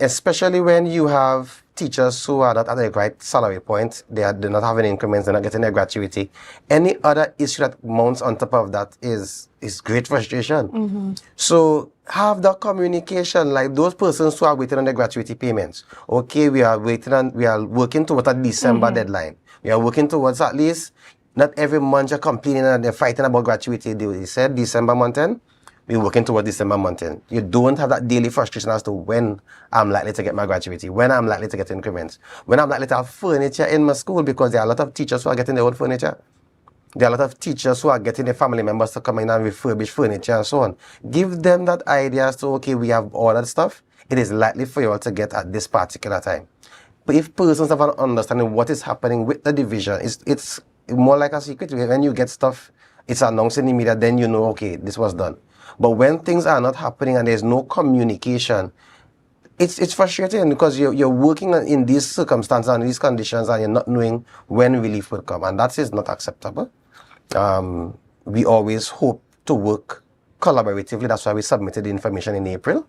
Especially when you have teachers who are not at the right salary point, they're not having increments, they're not getting their gratuity. Any other issue that mounts on top of that is great frustration. Mm-hmm. So have that communication, like those persons who are waiting on their gratuity payments. Okay, we are working towards a December deadline. We are working towards at least, not every month you're complaining and they're fighting about gratuity. They said December month end. We're working towards December month end. You don't have that daily frustration as to when I'm likely to get my gratuity, when I'm likely to get increments, when I'm likely to have furniture in my school, because there are a lot of teachers who are getting their own furniture. There are a lot of teachers who are getting their family members to come in and refurbish furniture and so on. Give them that idea as to, okay, we have all that stuff. It is likely for you all to get at this particular time. But if persons have an understanding what is happening with the division, it's more like a secret. When you get stuff, it's announced in the media, then you know, okay, this was done. But when things are not happening and there's no communication, it's frustrating because you're working in these circumstances and these conditions and you're not knowing when relief will come. And that is not acceptable. We always hope to work collaboratively. That's why we submitted the information in April,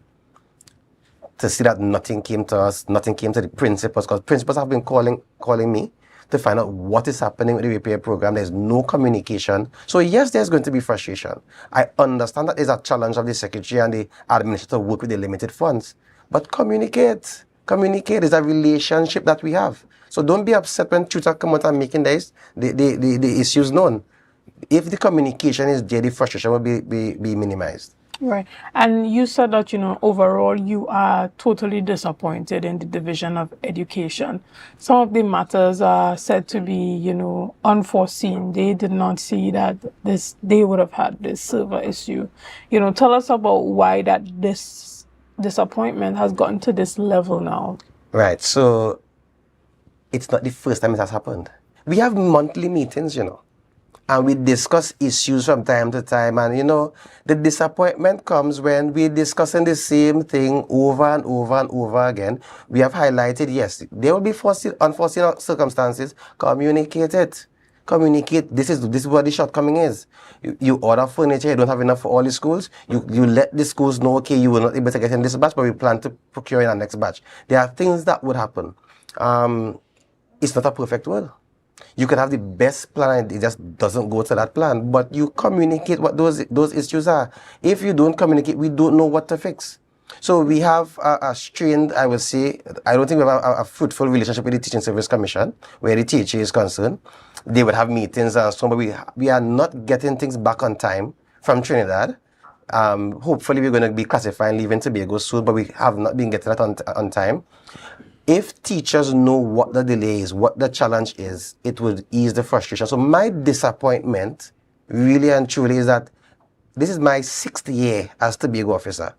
to see that nothing came to us, nothing came to the principals, because principals have been calling me to find out what is happening with the repair program. There's no communication. So yes, there's going to be frustration. I understand that is a challenge of the secretary and the administrator to work with the limited funds. But communicate. Communicate is a relationship that we have. So don't be upset when tutors come out and making the issues known. If the communication is there, the frustration will be minimized. Right. And you said that, overall you are totally disappointed in the division of education. Some of the matters are said to be, unforeseen. They did not see that they would have had this server issue. Tell us about why that this disappointment has gotten to this level now. Right. So it's not the first time it has happened. We have monthly meetings, and we discuss issues from time to time. And, the disappointment comes when we're discussing the same thing over and over and over again. We have highlighted, yes, there will be unforeseen circumstances. Communicate it. Communicate. This is what the shortcoming is. You order furniture, you don't have enough for all the schools. You let the schools know, okay, you will not be able to get in this batch, but we plan to procure in our next batch. There are things that would happen. It's not a perfect world. You could have the best plan and it just doesn't go to that plan, but you communicate what those issues are. If you don't communicate, we don't know what to fix. So we have a strained, I would say, I don't think we have a fruitful relationship with the Teaching Service Commission, where the THA is concerned. They would have meetings and so on, but we are not getting things back on time from Trinidad. Hopefully we're going to be classifying leaving Tobago soon, but we have not been getting that on time. If teachers know what the delay is, what the challenge is, it would ease the frustration. So my disappointment, really and truly, is that this is my 6th year as Tobago officer.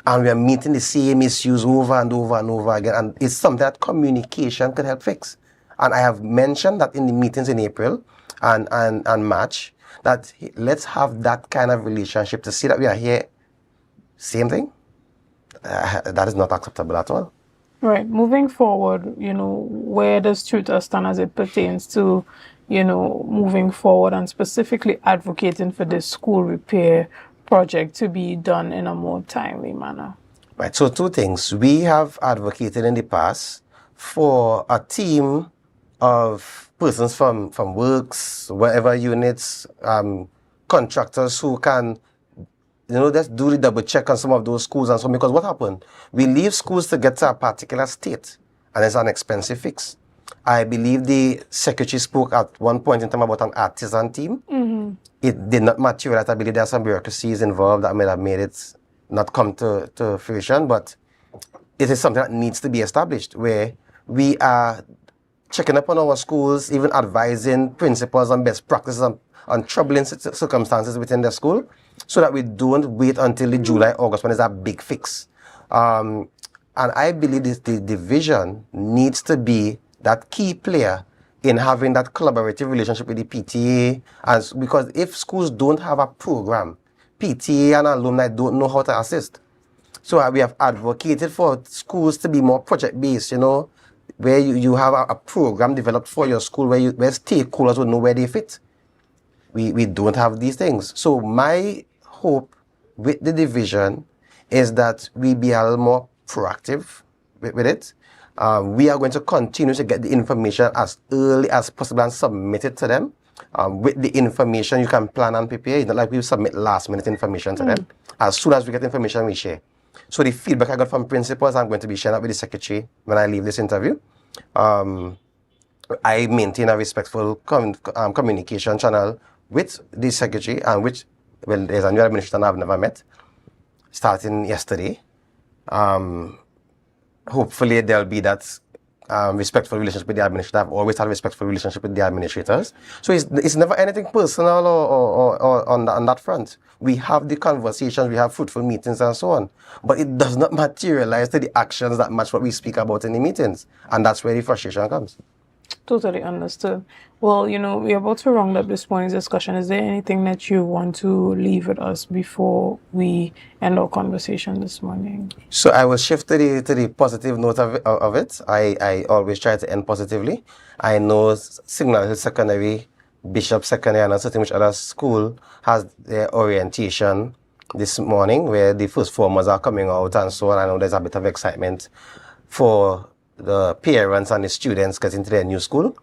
And we are meeting the same issues over and over and over again. And it's something that communication could help fix. And I have mentioned that in the meetings in April and March, that let's have that kind of relationship to see that we are here. Same thing. That is not acceptable at all. Right. Moving forward, where does tutor stand as it pertains to, moving forward and specifically advocating for this school repair project to be done in a more timely manner? Right. So 2 things. We have advocated in the past for a team of persons from works, whatever units, contractors who can let's do the double check on some of those schools and so on, because what happened? We leave schools to get to a particular state, and it's an expensive fix. I believe the secretary spoke at one point in time about an artisan team. Mm-hmm. It did not materialize. I believe there are some bureaucracies involved that may have made it not come to fruition, but it is something that needs to be established, where we are checking up on our schools, even advising principals on best practices on troubling circumstances within the school, so that we don't wait until the July, August when there's a big fix. And I believe the division needs to be that key player in having that collaborative relationship with the PTA. Because if schools don't have a program, PTA and alumni don't know how to assist. So we have advocated for schools to be more project-based, where you have a program developed for your school where stakeholders will know where they fit. We don't have these things. So my hope with the division is that we be a little more proactive with it. We are going to continue to get the information as early as possible and submit it to them. With the information, you can plan and prepare. It's not like we submit last-minute information to them. As soon as we get information, we share. So the feedback I got from principals, I'm going to be sharing that with the secretary when I leave this interview. I maintain a respectful communication channel with the secretary and there's a new administrator I've never met, starting yesterday. Hopefully there'll be that respectful relationship with the administrator. I've always had a respectful relationship with the administrators. So it's never anything personal or on that front. We have the conversations, we have fruitful meetings and so on. But it does not materialize to the actions that match what we speak about in the meetings. And that's where the frustration comes. Totally understood. Well, we're about to round up this morning's discussion. Is there anything that you want to leave with us before we end our conversation this morning? So I will shift to the positive note of it. I always try to end positively. I know Signal Hill Secondary, Bishop Secondary, and a certain which other school has their orientation this morning, where the first formers are coming out and so on. I know there's a bit of excitement for the parents and the students getting to their new school.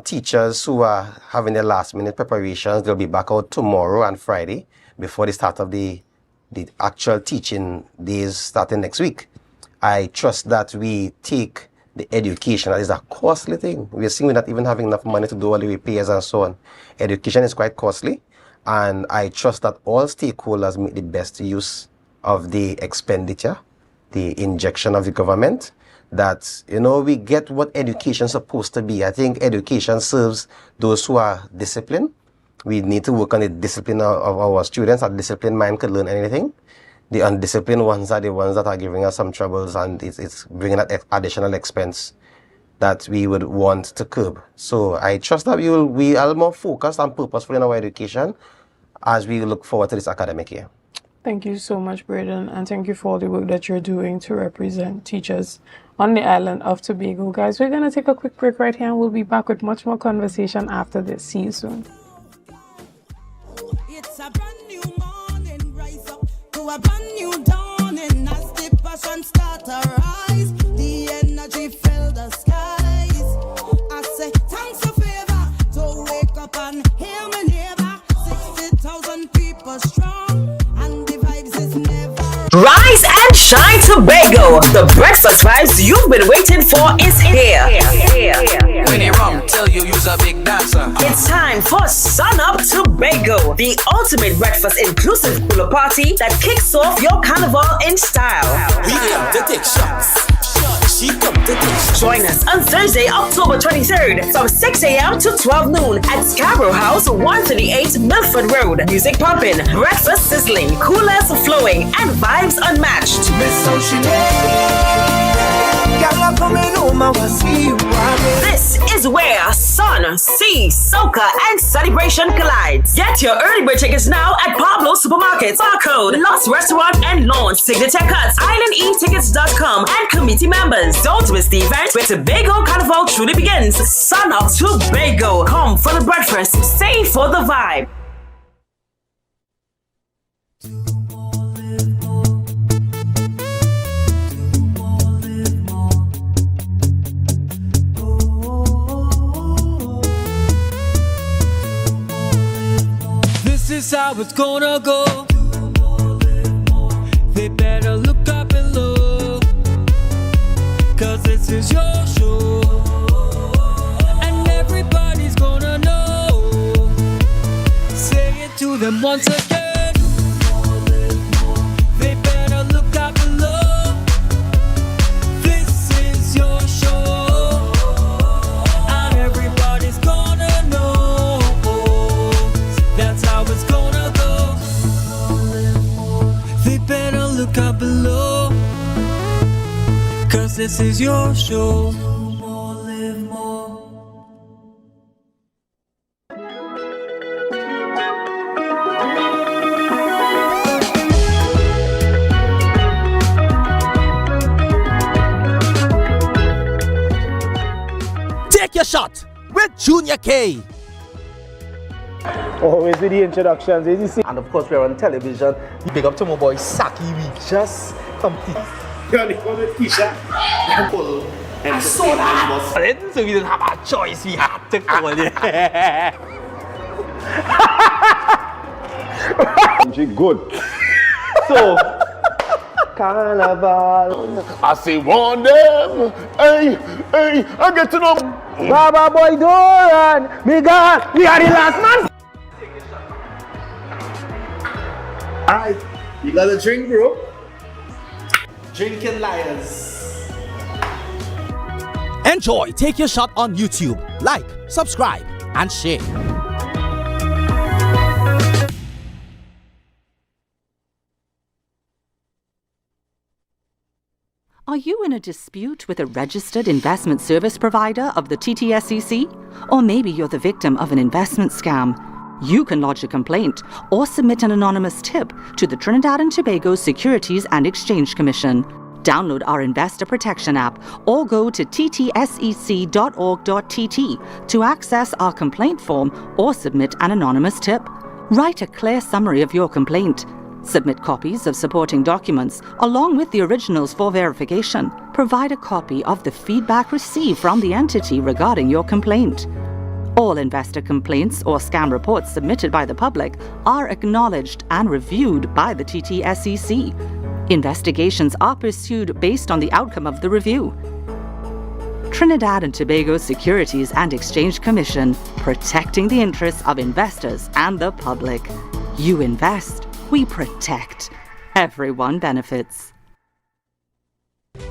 Teachers who are having their last-minute preparations, they'll be back out tomorrow and Friday before the start of the actual teaching days starting next week. I trust that we take the education, that is a costly thing. We're seeing we're not even having enough money to do all the repairs and so on. Education is quite costly, And I trust that all stakeholders make the best use of the expenditure, the injection of the government, that, we get what education is supposed to be. I think education serves those who are disciplined. We need to work on the discipline of our students. A disciplined mind could learn anything. The undisciplined ones are the ones that are giving us some troubles, and it's bringing that additional expense that we would want to curb. So I trust that we are more focused and purposeful in our education as we look forward to this academic year. Thank you so much, Braden, and thank you for all the work that you're doing to represent teachers on the island of Tobago. Guys, we're going to take a quick break right here, and we'll be back with much more conversation after this. See you soon. It's a brand new morning, rise up to a brand new dawning. As the passion start to rise, the energy fill the skies. I say thanks for favor to wake up and hear my neighbor. 60,000 people strong, and the vibes is never. Rise and shine, Tobago. The breakfast vibes you've been waiting for is here. When you wrong, tell you use a big dancer. It's time for Sun Up Tobago, the ultimate breakfast inclusive cooler party that kicks off your carnival in style. We come to take shots. She come to take shots. Join us on Thursday, October 23rd from 6 a.m. to 12 noon at Scarborough House, 138 Milford Road. Music pumping, breakfast sizzling, coolers flowing, and vibes unmatched. This is where sun, sea, soca, and celebration collides. Get your early bird tickets now at Pablo Supermarkets, Barcode, Lost Restaurant and Launch, Signature Cuts, IslandEtickets.com, and committee members. Don't miss the event where Tobago Carnival truly begins. Sun Up Tobago. Come for the breakfast, stay for the vibe. This is how it's gonna go. They better look up below, 'cause this is your show, and everybody's gonna know. Say it to them once again. They better look up below. This is your show, and everybody's gonna know. That's how it's gonna go. They better look up below, 'cause this is your show. Live more. Take your shot with Junior K. Always with the introductions, as you see. And of course, we're on television. Big up to my boy Saki. We just complete. You're the t-shirt. I saw that. So we didn't have a choice. We had to call it. Good. So, Carnival. I say, warn them. Hey, I get to know. Baba boy, Doran. Me God, we are the last man. Alright, you got a drink, bro? Drinking liars. Enjoy Take Your Shot on YouTube. Like, subscribe, and share. Are you in a dispute with a registered investment service provider of the TTSEC? Or maybe you're the victim of an investment scam? You can lodge a complaint or submit an anonymous tip to the Trinidad and Tobago Securities and Exchange Commission. Download our Investor Protection app or go to ttsec.org.tt to access our complaint form or submit an anonymous tip. Write a clear summary of your complaint. Submit copies of supporting documents along with the originals for verification. Provide a copy of the feedback received from the entity regarding your complaint. All investor complaints or scam reports submitted by the public are acknowledged and reviewed by the TTSEC. Investigations are pursued based on the outcome of the review. Trinidad and Tobago Securities and Exchange Commission, protecting the interests of investors and the public. You invest, we protect. Everyone benefits.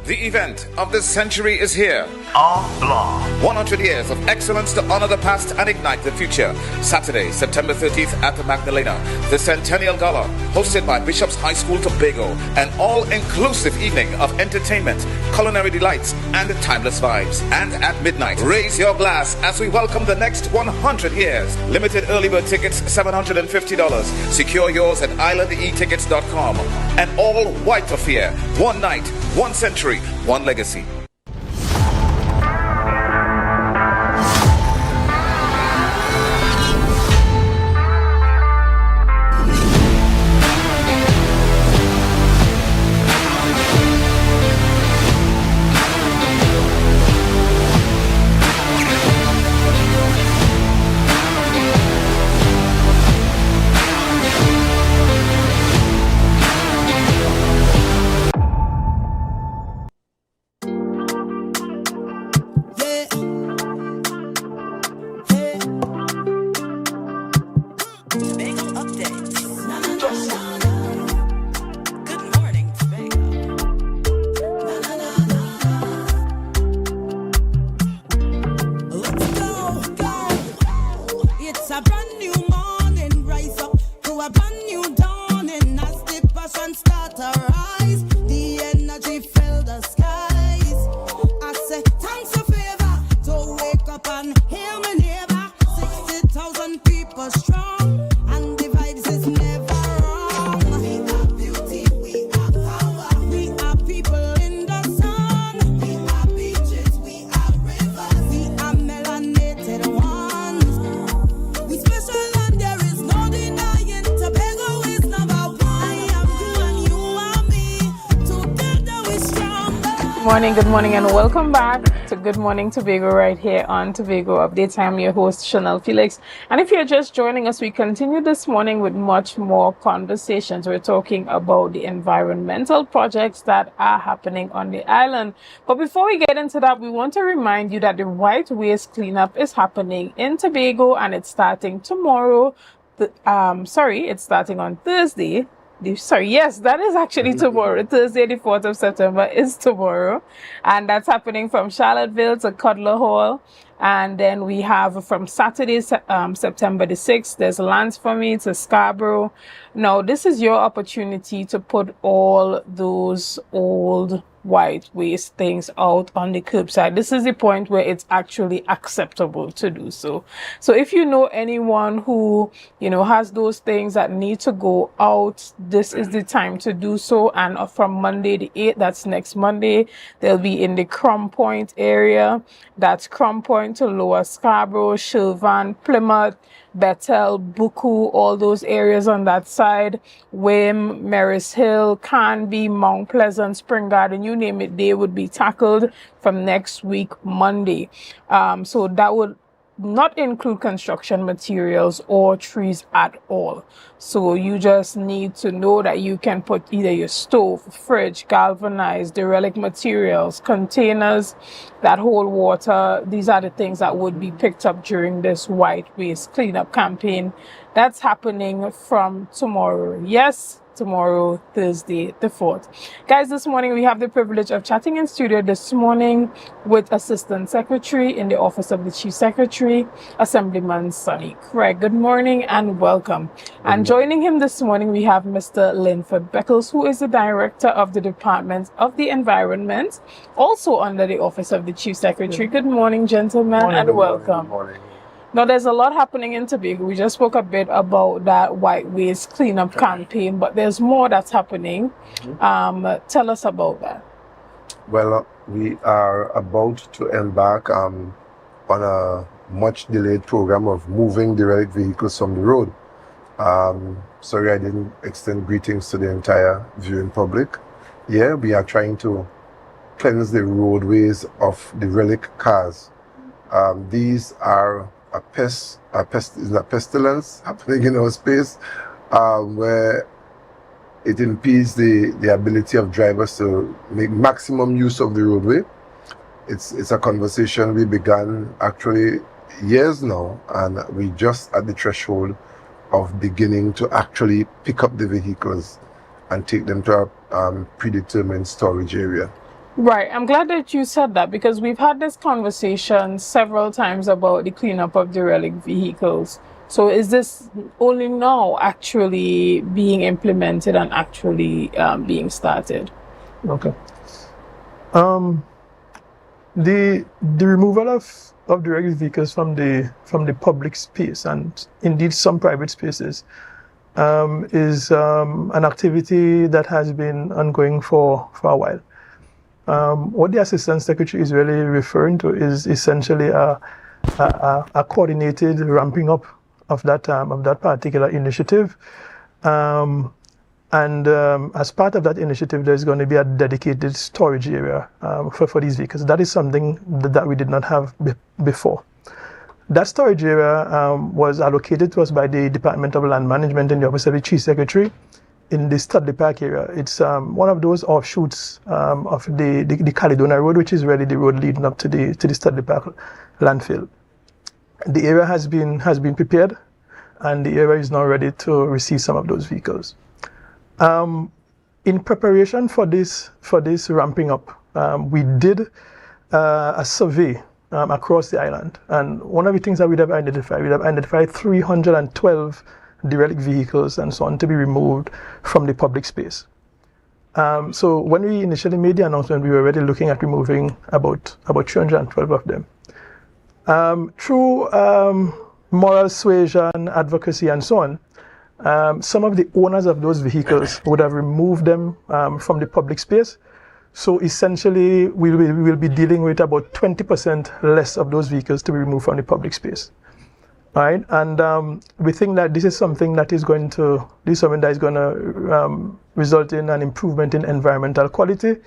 The event of the century is here. AMPLIA. 100 years of excellence to honor the past and ignite the future. Saturday, September 30th at the Magdalena. The Centennial Gala, hosted by Bishop's High School Tobago. An all-inclusive evening of entertainment, culinary delights, and timeless vibes. And at midnight, raise your glass as we welcome the next 100 years. Limited early bird tickets, $750. Secure yours at islandetickets.com. An all-white affair. One night, one century, one legacy. Good morning, and welcome back to Good Morning Tobago right here on Tobago Updates. I'm your host, Chanel Felix. And if you're just joining us, we continue this morning with much more conversations. We're talking about the environmental projects that are happening on the island. But before we get into that, we want to remind you that the white waste cleanup is happening in Tobago, and it's starting tomorrow. It's starting on Thursday. Yes, that is actually tomorrow. Thursday, the 4th of September is tomorrow. And that's happening from Charlottesville to Cutler Hall. And then we have from Saturday, September the 6th, there's Lance for Me to Scarborough. Now, this is your opportunity to put all those old white waste things out on the curbside. This is the point where it's actually acceptable to do so. So if you know anyone who, has those things that need to go out, this is the time to do so. And from Monday the 8th, that's next Monday, they'll be in the Crum Point area. That's Crum Point to Lower Scarborough, Shilvan, Plymouth, Bethel, Buku, all those areas on that side, Wim, Maris Hill, Canby, Mount Pleasant, Spring Garden, you name it, they would be tackled from next week, Monday. So that would not include construction materials or trees at all. So you just need to know that you can put either your stove, fridge, galvanized, derelict materials, containers that hold water. These are the things that would be picked up during this white waste cleanup campaign that's happening from tomorrow. Yes, tomorrow, Thursday the 4th. Guys, this morning we have the privilege of chatting in studio this morning with Assistant Secretary in the Office of the Chief Secretary, Assemblyman Sonny Craig. Good morning and welcome. And joining him this morning, we have Mr. Linford Beckles, who is the Director of the Department of the Environment, also under the Office of the Chief Secretary. Good morning, gentlemen, and welcome. Good morning. Now, there's a lot happening in Tobago. We just spoke a bit about that white waste cleanup campaign, but there's more that's happening. Tell us about that. Well, we are about to embark on a much delayed program of moving derelict vehicles from the road. Sorry I didn't extend greetings to the entire viewing public. Yeah, we are trying to cleanse the roadways of derelict cars. These are a pestilence happening in our space, where it impedes the ability of drivers to make maximum use of the roadway. it's a conversation we began actually years now, and we just at the threshold of beginning to actually pick up the vehicles and take them to a predetermined storage area. Right. I'm glad that you said that, because we've had this conversation several times about the cleanup of derelict vehicles. So is this only now actually being implemented and actually being started? Okay. The removal of derelict vehicles from the public space, and indeed some private spaces, is an activity that has been ongoing for a while. What the Assistant Secretary is really referring to is essentially a coordinated ramping up of that particular initiative. As part of that initiative, there's going to be a dedicated storage area for these vehicles. That is something that we did not have before. That storage area was allocated to us by the Department of Land Management in the Office of the Chief Secretary in the Studley Park area. It's one of those offshoots of the Caledonia Road, which is really the road leading up to the Studley Park landfill. The area has been prepared, and the area is now ready to receive some of those vehicles. In preparation for this ramping up, we did a survey across the island, and one of the things that we'd have identified 312 derelict vehicles and so on to be removed from the public space. So when we initially made the announcement, we were already looking at removing about 312 of them. Through moral suasion, advocacy, and so on, some of the owners of those vehicles would have removed them from the public space. So essentially, we will be dealing with about 20% less of those vehicles to be removed from the public space. Right? And we think that this is something that is going to result in an improvement in environmental quality.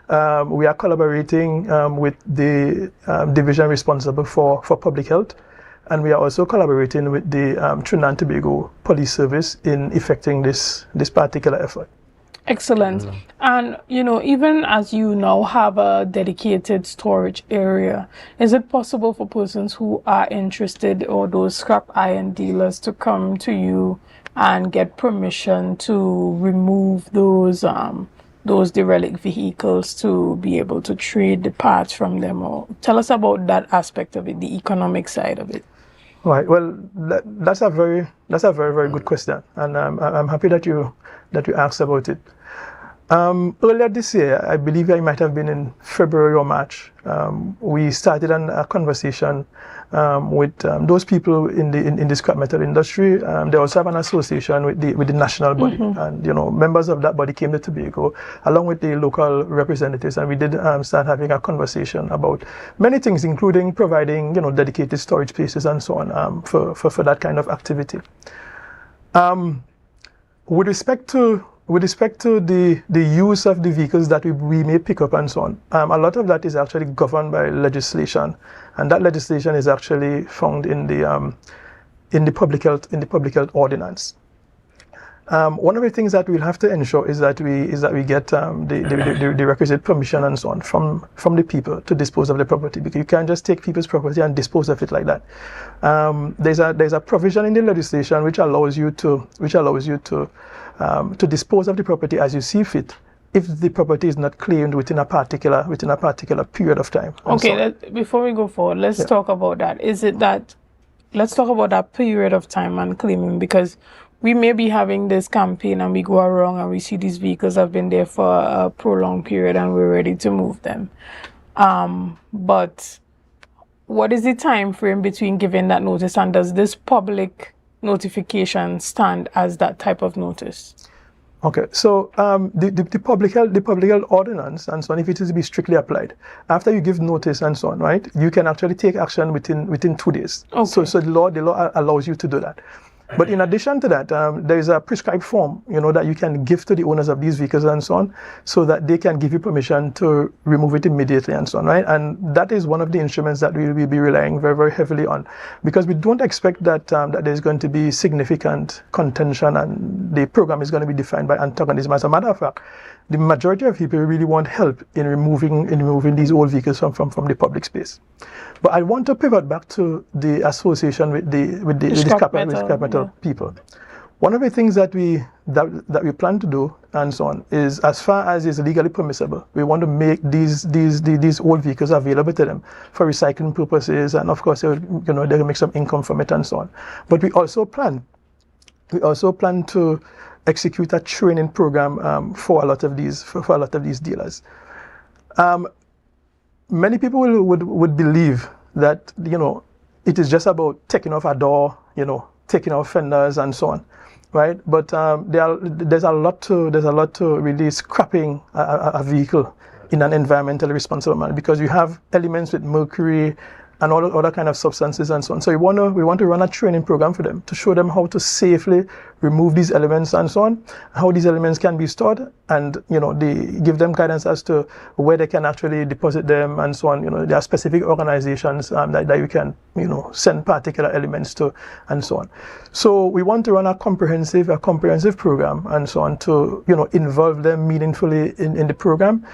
We are collaborating with the division responsible for public health, and we are also collaborating with the Trinidad and Tobago Police Service in effecting this particular effort. Excellent. And, even as you now have a dedicated storage area, is it possible for persons who are interested, or those scrap iron dealers, to come to you and get permission to remove those derelict vehicles to be able to trade the parts from them? Or tell us about that aspect of it, the economic side of it. Right. Well, that's a very good question, and I'm happy that you asked about it. Earlier this year, I believe it might have been in February or March, we started a conversation with those people in the scrap metal industry. They also have an association with the national body, and members of that body came to Tobago along with the local representatives, and we did start having a conversation about many things, including providing dedicated storage spaces and so on for that kind of activity. With respect to the use of the vehicles that we may pick up and so on, a lot of that is actually governed by legislation, and that legislation is actually found in the public health ordinance. One of the things that we'll have to ensure is that we get the requisite permission and so on from the people to dispose of the property, because you can't just take people's property and dispose of it like that. There's a provision in the legislation which allows you to dispose of the property as you see fit, if the property is not claimed within a particular period of time. Okay, before we go forward, let's talk about that. Let's talk about that period of time and claiming, because we may be having this campaign and we go around and we see these vehicles have been there for a prolonged period and we're ready to move them. But what is the time frame between giving that notice, and does this public notification stand as that type of notice? Okay, so the public health ordinance and so on, if it is to be strictly applied, after you give notice and so on, right, you can actually take action within 2 days. Okay. So the law allows you to do that. But in addition to that, there is a prescribed form, that you can give to the owners of these vehicles and so on, so that they can give you permission to remove it immediately and so on, right? And that is one of the instruments that we will be relying very, very heavily on, because we don't expect that there's going to be significant contention and the program is going to be defined by antagonism. As a matter of fact, the majority of people really want help in removing these old vehicles from the public space. But I want to pivot back to the association with the scrap metal people. One of the things that we plan to do and so on is, as far as is legally permissible, we want to make these old vehicles available to them for recycling purposes, and of course, they'll make some income from it and so on. But we also plan to execute a training program for a lot of these dealers. Many people would believe that it is just about taking off a door, taking off fenders and so on, right? But there's a lot to really scrapping a vehicle in an environmentally responsible manner, because you have elements with mercury and all other kind of substances and so on. So we want to run a training program for them to show them how to safely remove these elements and so on, how these elements can be stored, and they give them guidance as to where they can actually deposit them and so on. There are specific organizations that you can send particular elements to and so on. So we want to run a comprehensive program and so on to involve them meaningfully in the program,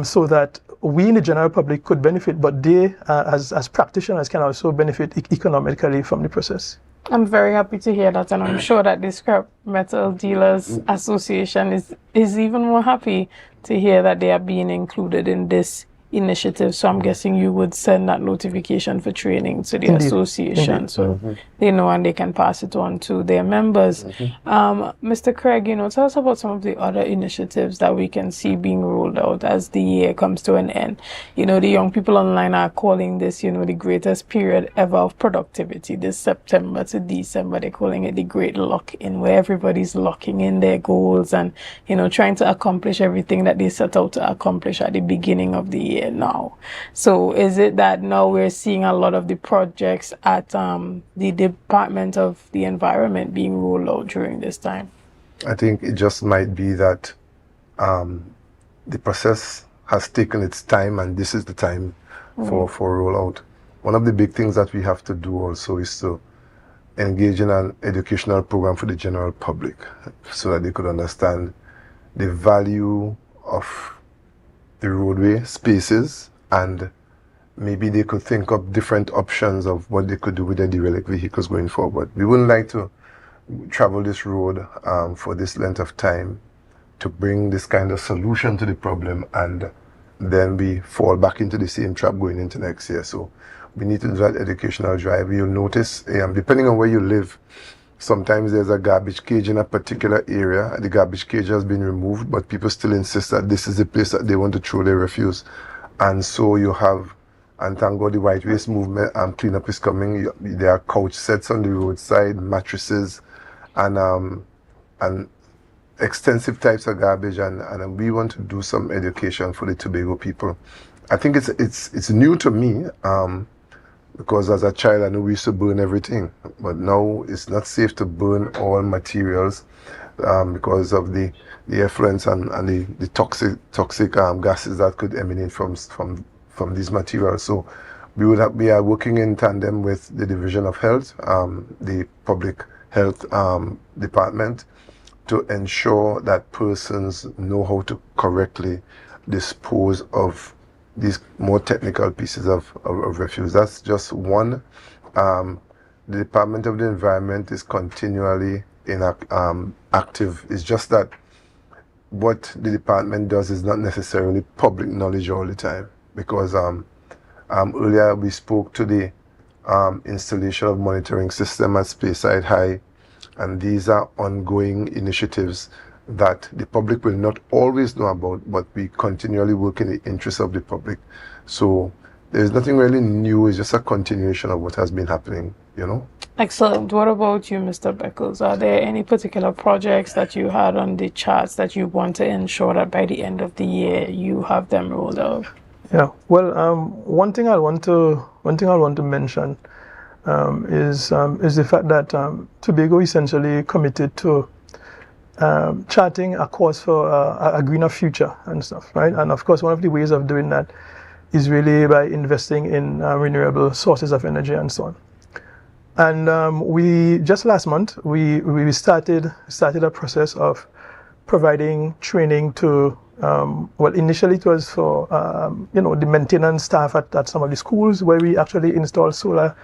so that we in the general public could benefit, but they as practitioners can also benefit economically from the process. I'm very happy to hear that, and I'm sure that the Scrap Metal Dealers Association is even more happy to hear that they are being included in this initiative. So I'm guessing you would send that notification for training to the association, so they know and they can pass it on to their members. Mr. Craig, tell us about some of the other initiatives that we can see being rolled out as the year comes to an end. The young people online are calling this, the greatest period ever of productivity. This September to December, they're calling it the great lock-in, where everybody's locking in their goals and, trying to accomplish everything that they set out to accomplish at the beginning of the year now. So is it that now we're seeing a lot of the projects at the Department of the Environment being rolled out during this time? I think it just might be that the process has taken its time, and this is the time for rollout. One of the big things that we have to do also is to engage in an educational program for the general public, so that they could understand the value of the roadway spaces, and maybe they could think of different options of what they could do with their derelict vehicles going forward. We wouldn't like to travel this road for this length of time to bring this kind of solution to the problem, and then we fall back into the same trap going into next year. So we need to do that educational drive. You'll notice, depending on where you live, sometimes there's a garbage cage in a particular area. The garbage cage has been removed, but people still insist that this is the place that they want to throw their refuse. And so you have, and thank God the white waste movement and cleanup is coming. There are couch sets on the roadside, mattresses, and extensive types of garbage. And we want to do some education for the Tobago people. I think it's new to me. Because as a child, I know we used to burn everything, but now it's not safe to burn all materials because of the effluents and the toxic gases that could emanate from these materials. So we are working in tandem with the Division of Health, the Public Health Department, to ensure that persons know how to correctly dispose of these more technical pieces of refuse. That's just one. The Department of the Environment is continually active. It's just that what the department does is not necessarily public knowledge all the time, because earlier we spoke to the installation of monitoring system at Speyside High, and these are ongoing initiatives that the public will not always know about, but we continually work in the interest of the public. So there's nothing really new, it's just a continuation of what has been happening, Excellent. What about you, Mr. Beckles? Are there any particular projects that you had on the charts that you want to ensure that by the end of the year you have them rolled out? Yeah, well, one thing I want to mention is the fact that Tobago essentially committed to charting a course for a greener future and stuff, right? And of course, one of the ways of doing that is really by investing in renewable sources of energy and so on. And we just last month we started a process of providing training to, well, initially it was for, the maintenance staff at some of the schools where we actually install solar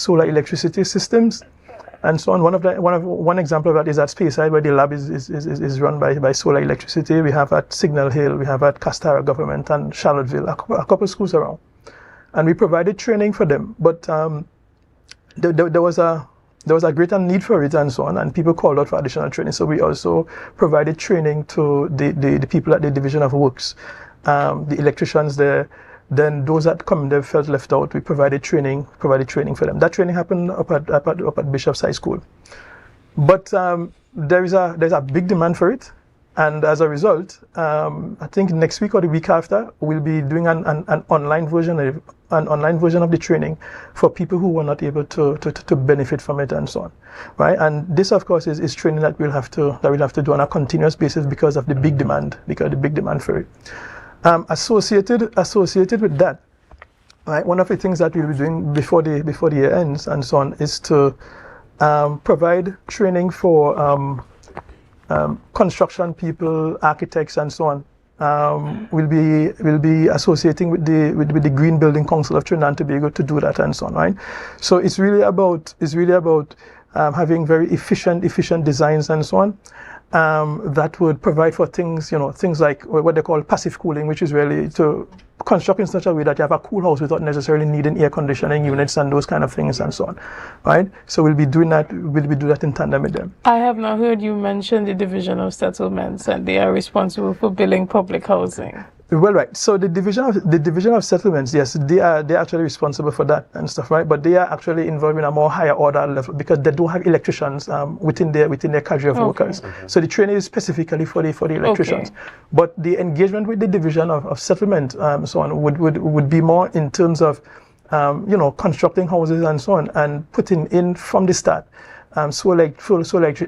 electricity systems and so on. One example of that is at Speyside, where the lab is run by solar electricity. We have at Signal Hill, we have at Castara Government and Charlottesville, a couple of schools around. And we provided training for them, but there was a greater need for it and so on, and people called out for additional training. So we also provided training to the people at the Division of Works, the electricians there. Then those that they felt left out, we provided training for them. That training happened up at Bishop's High School. But there's a big demand for it, and as a result, I think next week or the week after, we'll be doing an online version of the training for people who were not able to benefit from it and so on, right? And this, of course, is training that we'll have to do on a continuous basis because of the big demand for it. Associated with that, right? One of the things that we'll be doing before the year ends and so on is to provide training for construction people, architects, and so on. We'll be associating with the Green Building Council of Trinidad and Tobago to do that and so on, right? So it's really about having very efficient designs and so on. That would provide for things like what they call passive cooling, which is really to construct in such a way that you have a cool house without necessarily needing air conditioning units and those kind of things and so on, right? So we'll be doing that in tandem with them. I have not heard you mention the Division of Settlements, and they are responsible for building public housing. Well, right. So the division of settlements, yes, they're actually responsible for that and stuff, right? But they are actually involved in a more higher order level because they don't have electricians within their cadre of workers. So the training is specifically for the electricians. But the engagement with the division of settlement, so on, would be more in terms of constructing houses and so on, and putting in from the start. Solar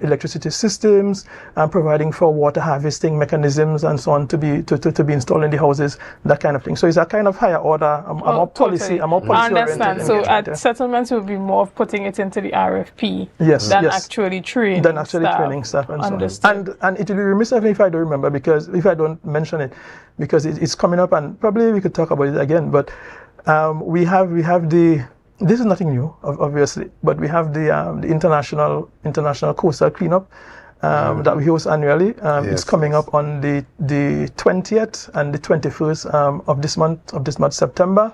electricity systems, providing for water harvesting mechanisms and so on to be installed in the houses, that kind of thing. So it's a kind of higher order, a more policy. I understand. So at settlements, will be more of putting it into the RFP than actually training. Training staff and so on. And it will be remiss of me if I don't remember, because if I don't mention it, because it's coming up, and probably we could talk about it again. But we have the. This is nothing new, obviously, but we have the international coastal cleanup that we host annually. It's coming up on the 20th and the 21st of this month, September.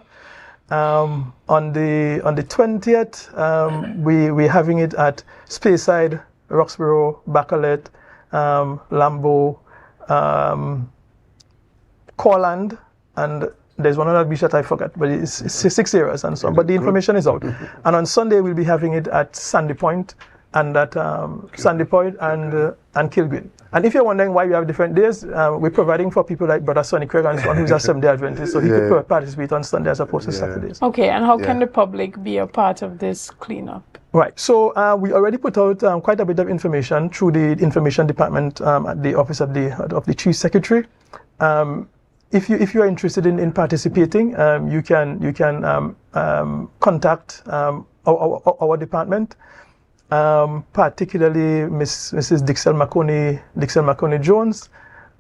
On the 20th, we're having it at Speyside, Roxborough, Bacalet, Lambeau, Corland, and there's one other beach that I forgot, but it's 6 areas and so on. But the information is out. And on Sunday, we'll be having it at Sandy Point and at and Kilgren. And if you're wondering why we have different days, we're providing for people like Brother Sonny Craig and so on, who's a 7-day Adventist, so he could participate on Sunday as opposed to Saturdays. Okay, and how can the public be a part of this cleanup? Right, so we already put out quite a bit of information through the information department at the office of the Chief Secretary. If you are interested in participating, you can contact our department, particularly Mrs. Dixel Makoni Jones,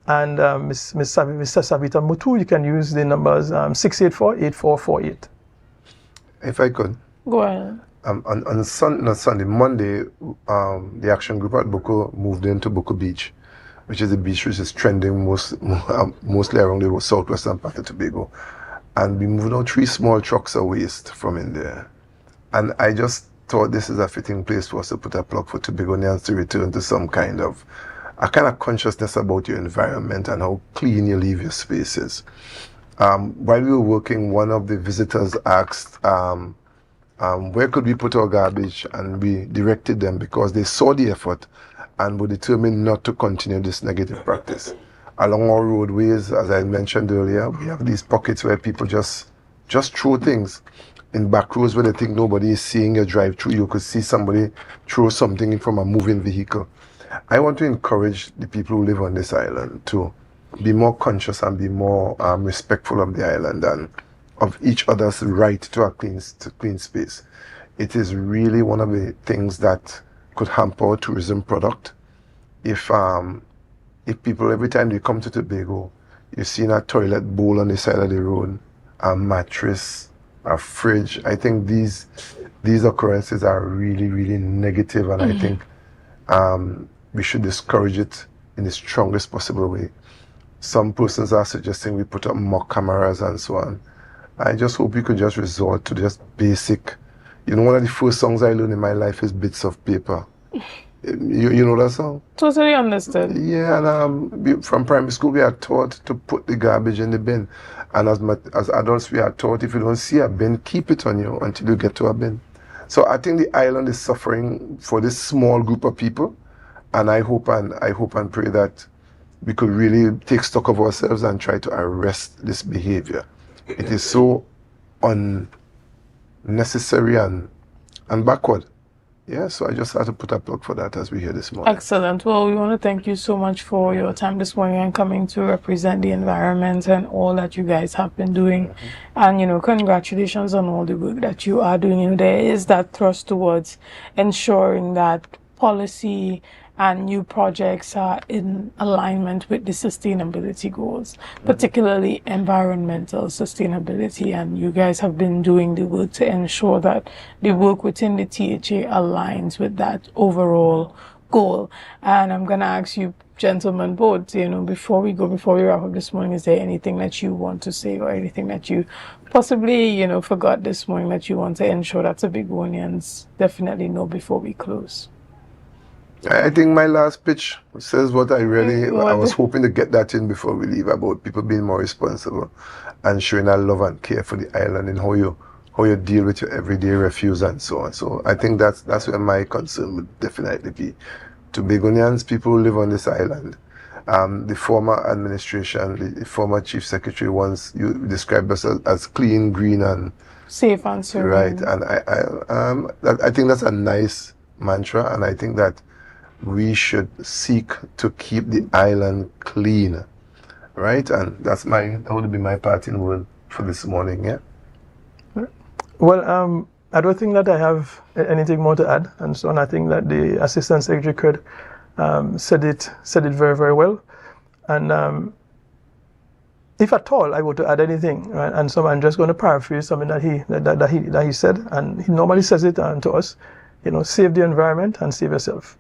and Mr. Savita Mutu. You can use the numbers 684-8448. If I could. Go ahead. On Monday, the action group at Boko moved into Boko Beach, which is the beach which is trending mostly around the southwestern part of Tobago. And we moved out 3 small trucks of waste from in there. And I just thought this is a fitting place for us to put a plug for Tobagonians to return to some kind of consciousness about your environment and how clean you leave your spaces. While we were working, one of the visitors asked, where could we put our garbage? And we directed them because they saw the effort and were determined not to continue this negative practice. Along our roadways, as I mentioned earlier, we have these pockets where people just throw things. In back roads where they think nobody is seeing you drive through, you could see somebody throw something in from a moving vehicle. I want to encourage the people who live on this island to be more conscious and be more respectful of the island and of each other's right to a clean space. It is really one of the things that could hamper our tourism product if if people, every time they come to Tobago, you see a toilet bowl on the side of the road, a mattress, a fridge, I think these occurrences are really, really negative, and I think we should discourage it in the strongest possible way. Some persons are suggesting we put up mock cameras and so on. I just hope we could just resort to just basic. You know, one of the first songs I learned in my life is Bits of Paper. You know that song? Totally understood. Yeah, and from primary school we are taught to put the garbage in the bin. And as adults we are taught, if you don't see a bin, keep it on you until you get to a bin. So I think the island is suffering for this small group of people, and I hope and pray that we could really take stock of ourselves and try to arrest this behavior. It is so unnecessary and backward. Yeah, so I just had to put a plug for that as we hear this morning. Excellent. Well, we want to thank you so much for your time this morning and coming to represent the environment and all that you guys have been doing. And, congratulations on all the work that you are doing. There is that thrust towards ensuring that policy and new projects are in alignment with the sustainability goals, particularly environmental sustainability. And you guys have been doing the work to ensure that the work within the THA aligns with that overall goal. And I'm going to ask you, gentlemen, both, before we wrap up this morning, is there anything that you want to say or anything that you possibly, forgot this morning that you want to ensure that Tobagonians definitely know before we close? I think my last pitch says what I was hoping to get that in before we leave, about people being more responsible and showing a love and care for the island and how you deal with your everyday refuse and so on. So I think that's where my concern would definitely be. Tobagonians, people who live on this island, the former administration, the former chief secretary once you described us as clean, green and safe and serene. Right, and I think that's a nice mantra, and I think that we should seek to keep the island clean, right? And that would be my parting word for this morning. Yeah. Well, I don't think that I have anything more to add, and so on. I think that the Assistant Secretary could said it very, very well, and if at all I were to add anything, right, and so I'm just going to paraphrase something that he said, and he normally says it to us, save the environment and save yourself.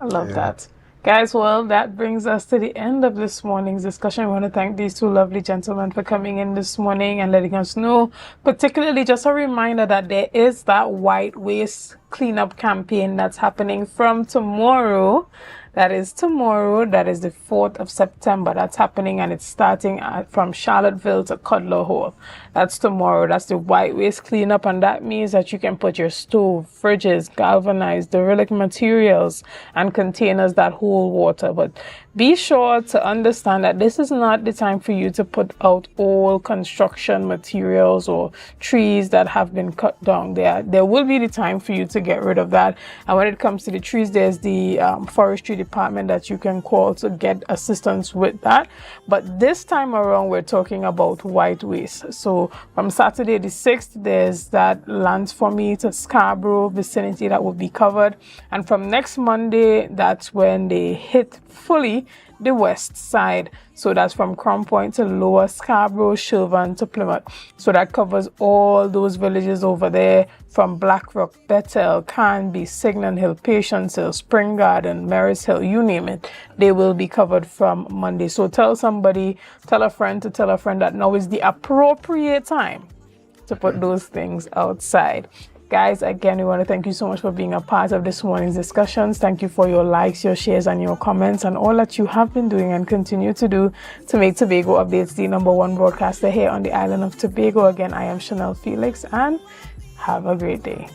I love that. Guys, well, that brings us to the end of this morning's discussion. I want to thank these two lovely gentlemen for coming in this morning and letting us know, particularly just a reminder that there is that white waste cleanup campaign that's happening from tomorrow. That is tomorrow. That is the 4th of September. That's happening, and it's starting from Charlottesville to Cutler Hall. That's tomorrow. That's the white waste cleanup, and that means that you can put your stove, fridges, galvanized, derelict materials, and containers that hold water. But be sure to understand that this is not the time for you to put out all construction materials or trees that have been cut down. There will be the time for you to get rid of that. And when it comes to the trees, there's the forestry department that you can call to get assistance with that. But this time around, we're talking about white waste. So from Saturday the 6th, there's that Lands for Me to Scarborough vicinity that will be covered. And from next Monday, that's when they hit fully the west side. So that's from Crown Point to Lower Scarborough, Shervan to Plymouth. So that covers all those villages over there from Blackrock, Bethel, Canby, Signan Hill, Patience Hill, Spring Garden, Maris Hill, you name it. They will be covered from Monday. So tell somebody, tell a friend to tell a friend that now is the appropriate time to put those things outside. Guys, again, we want to thank you so much for being a part of this morning's discussions. Thank you for your likes, your shares, and your comments, and all that you have been doing and continue to do to make Tobago Updates the #1 broadcaster here on the island of Tobago. Again, I am Chanel Felix, and have a great day.